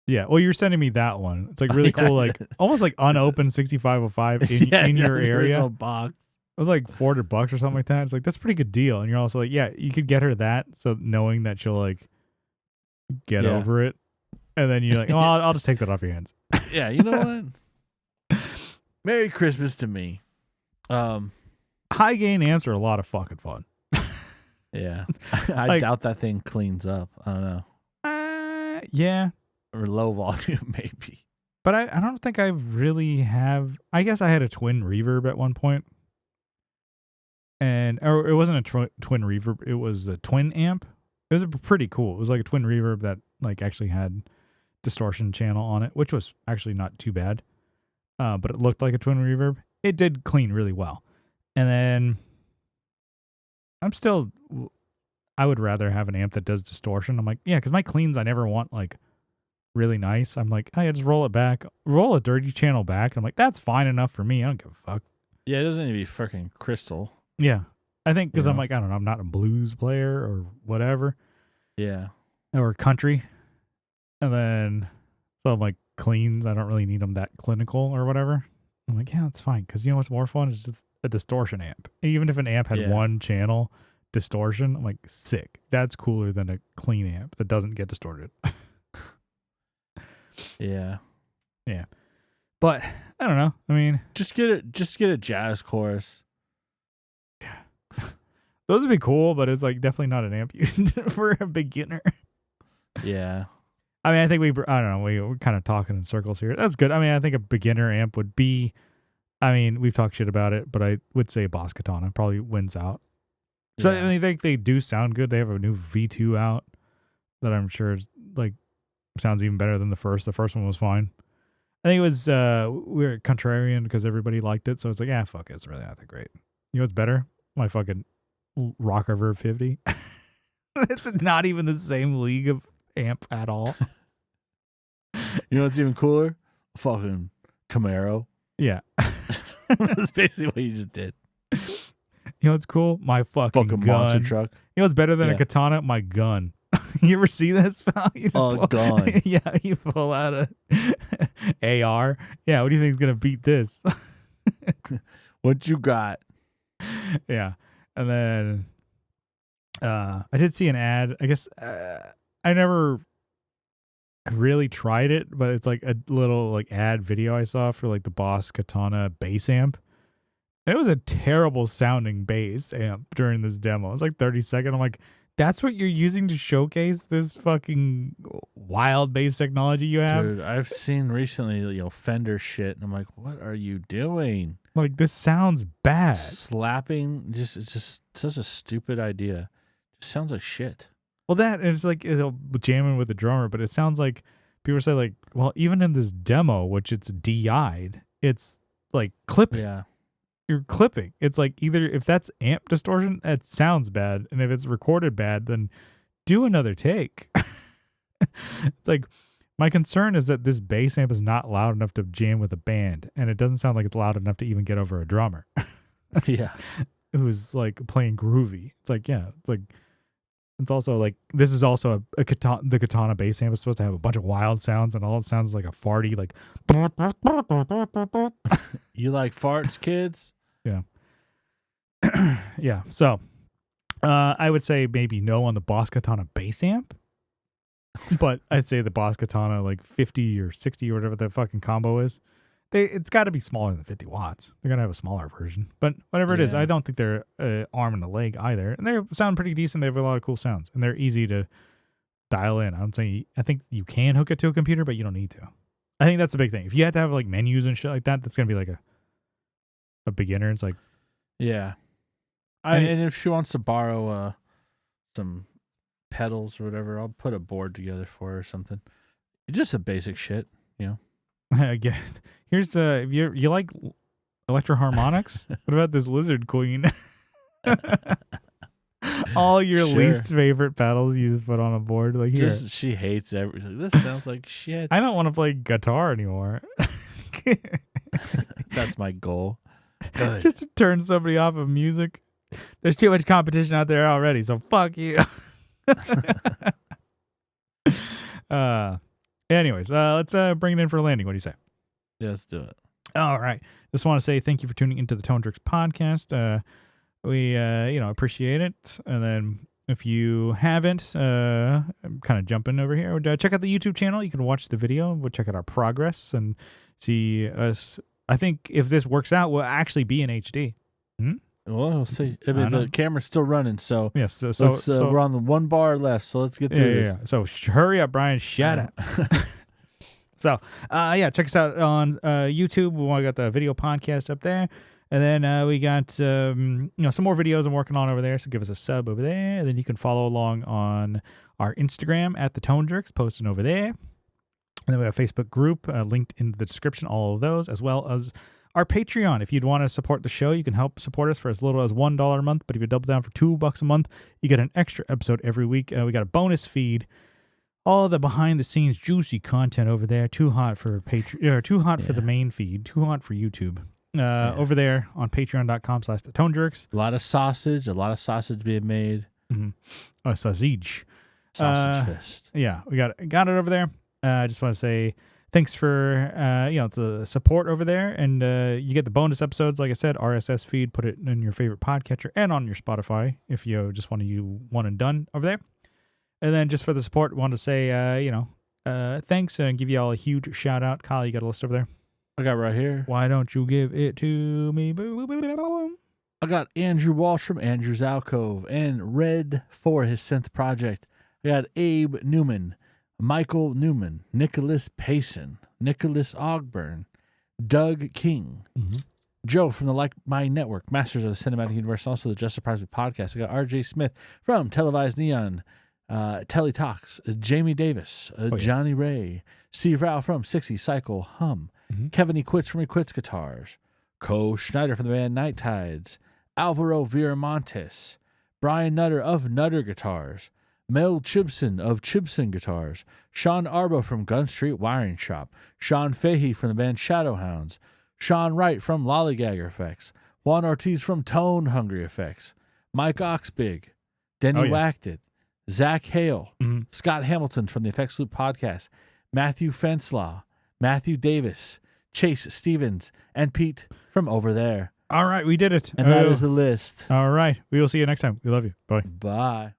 S1: Yeah, well, you're sending me that one. It's like really cool, like almost like unopened 6505 in your area.
S2: Box.
S1: It was like $400 or something like that. It's like that's a pretty good deal, and you're also like, yeah, you could get her that, so knowing that she'll like get over it, and then you're like, oh, I'll just take that off your hands.
S2: Yeah, you know what? Merry Christmas to me.
S1: High gain amps are a lot of fucking fun.
S2: Yeah, I doubt that thing cleans up. I don't know.
S1: Yeah,
S2: or low volume maybe.
S1: But I don't think I really have. I guess I had a twin reverb at one point, or it wasn't a twin reverb. It was a twin amp. It was pretty cool. It was like a twin reverb that like actually had distortion channel on it, which was actually not too bad. But it looked like a twin reverb. It did clean really well. And then I would rather have an amp that does distortion. I'm like, yeah, because my cleans I never want like really nice. I'm like, hey, just roll it back, roll a dirty channel back. I'm like, that's fine enough for me. I don't give a fuck.
S2: Yeah, it doesn't need to be freaking crystal.
S1: Yeah. I think because I'm like, I don't know, I'm not a blues player or whatever.
S2: Yeah.
S1: Or country. And then, so I'm like, cleans, I don't really need them that clinical or whatever. I'm like, yeah, that's fine. Because you know what's more fun? It's just a distortion amp. Even if an amp had one channel distortion, I'm like, sick. That's cooler than a clean amp that doesn't get distorted.
S2: Yeah.
S1: Yeah. But I don't know. I mean,
S2: just get a jazz chorus.
S1: Yeah. Those would be cool, but it's like definitely not an amp for a beginner.
S2: Yeah.
S1: I mean, I think I don't know, we're kind of talking in circles here. That's good. I mean, I think a beginner amp would be, I mean, we've talked shit about it, but I would say Boss Katana probably wins out. So I think they do sound good. They have a new V2 out that I'm sure is like sounds even better than the first. The first one was fine. I think it was we're contrarian because everybody liked it, so it's like, yeah, fuck it, it's really not that great. You know what's better? My fucking Rock Reverb 50. It's not even the same league of amp at all.
S2: You know what's even cooler? Fucking Camaro.
S1: Yeah.
S2: That's basically what you just did.
S1: You know what's cool? My fucking gun.
S2: monster truck.
S1: You know what's better than a katana? My gun. You ever see this?
S2: Gun.
S1: Yeah, you pull out a AR. Yeah, what do you think is gonna beat this?
S2: What you got?
S1: Yeah, and then I did see an ad. I guess I never really tried it, but it's like a little like ad video I saw for like the Boss Katana bass amp. And it was a terrible sounding bass amp during this demo. It was like 30 seconds. I'm like, that's what you're using to showcase this fucking wild bass technology you have?
S2: Dude, I've seen recently, Fender shit, and I'm like, what are you doing?
S1: Like, this sounds bad.
S2: Slapping, it's just such a stupid idea. It just sounds like shit.
S1: Well, that is like jamming with the drummer, but it sounds like people say like, well, even in this demo, which it's DI'd, it's like clipping.
S2: Yeah.
S1: You're clipping. It's like either if that's amp distortion, that sounds bad, and if it's recorded bad, then do another take. It's like my concern is that this bass amp is not loud enough to jam with a band, and it doesn't sound like it's loud enough to even get over a drummer.
S2: Yeah.
S1: Who's like playing groovy. It's like, yeah, it's like, it's also like, this is also the Katana bass amp is supposed to have a bunch of wild sounds, and all it sounds is like a farty, like.
S2: You like farts, kids?
S1: Yeah. Yeah. So, I would say maybe no on the Boss Katana bass amp, but I'd say the Boss Katana like 50 or 60 or whatever the fucking combo is. It's got to be smaller than 50 watts. They're gonna have a smaller version, but whatever it is, I don't think they're arm and a leg either, and they sound pretty decent. They have a lot of cool sounds, and they're easy to dial in. I think you can hook it to a computer, but you don't need to. I think that's the big thing. If you have to have like menus and shit like that, that's gonna be like a beginner. It's like,
S2: yeah. And if she wants to borrow some pedals or whatever, I'll put a board together for her or something. Just a basic shit, you know.
S1: Again, here's if you like electroharmonics, what about this Lizard Queen? All your least favorite pedals you just put on a board, like here.
S2: She hates everything. This sounds like shit.
S1: I don't want to play guitar anymore.
S2: That's my goal. Good.
S1: Just to turn somebody off of music. There's too much competition out there already, so fuck you. Anyways, let's bring it in for a landing. What do you say?
S2: Yeah, let's do it.
S1: All right. Just want to say thank you for tuning into the Tone Jerks podcast. We appreciate it. And then if you haven't, I'm kind of jumping over here. Check out the YouTube channel. You can watch the video. We'll check out our progress and see us. I think if this works out, we'll actually be in HD.
S2: Well, we'll see. I mean, the camera's still running, so
S1: yes. So
S2: we're on the one bar left. So let's get through this.
S1: Yeah. So hurry up, Brian. Shut up. So check us out on YouTube. We got the video podcast up there, and then we got some more videos I'm working on over there. So give us a sub over there, and then you can follow along on our Instagram at the Tone Jerks, posting over there. And then we have a Facebook group linked in the description. All of those, as well as our Patreon. If you'd want to support the show, you can help support us for as little as $1 a month. But if you double down for $2 a month, you get an extra episode every week. We got a bonus feed, all the behind the scenes juicy content over there. Too hot for Patreon, too hot for the main feed, too hot for YouTube. Over there on patreon.com/theToneJerks.
S2: A lot of sausage being made.
S1: Mm-hmm. Sausage
S2: fest.
S1: Yeah, we got it over there. I just want to say thanks for the support over there, and you get the bonus episodes, like I said, RSS feed. Put it in your favorite podcatcher and on your Spotify if you just want to do one and done over there. And then just for the support, want to say thanks and give you all a huge shout out. Kyle, you got a list over there?
S2: I got right here.
S1: Why don't you give it to me?
S2: I got Andrew Walsh from Andrew's Alcove and Red for his synth project. I got Abe Newman, Michael Newman, Nicholas Payson, Nicholas Ogburn, Doug King, Joe from the Like Mind Network, Masters of the Cinematic Universe, also the Just Surprise Me podcast. I got RJ Smith from Televised Neon, Telly Talks, Jamie Davis, Johnny Ray, Steve Rao from 60 Cycle Hum, Kevin E. Quits from He Quits Guitars, Co Schneider from the band Night Tides, Alvaro Viramontes, Brian Nutter of Nutter Guitars, Mel Chibson of Chibson Guitars, Sean Arbo from Gun Street Wiring Shop, Sean Fahey from the band Shadowhounds, Sean Wright from Lollygagger Effects, Juan Ortiz from Tone Hungry Effects, Mike Oxbig, Denny Whacked It, Zach Hale, Scott Hamilton from the Effects Loop Podcast, Matthew Fenslaw, Matthew Davis, Chase Stevens, and Pete from Over There.
S1: All right, we did it.
S2: And that is the list.
S1: All right, we will see you next time. We love you. Bye.
S2: Bye.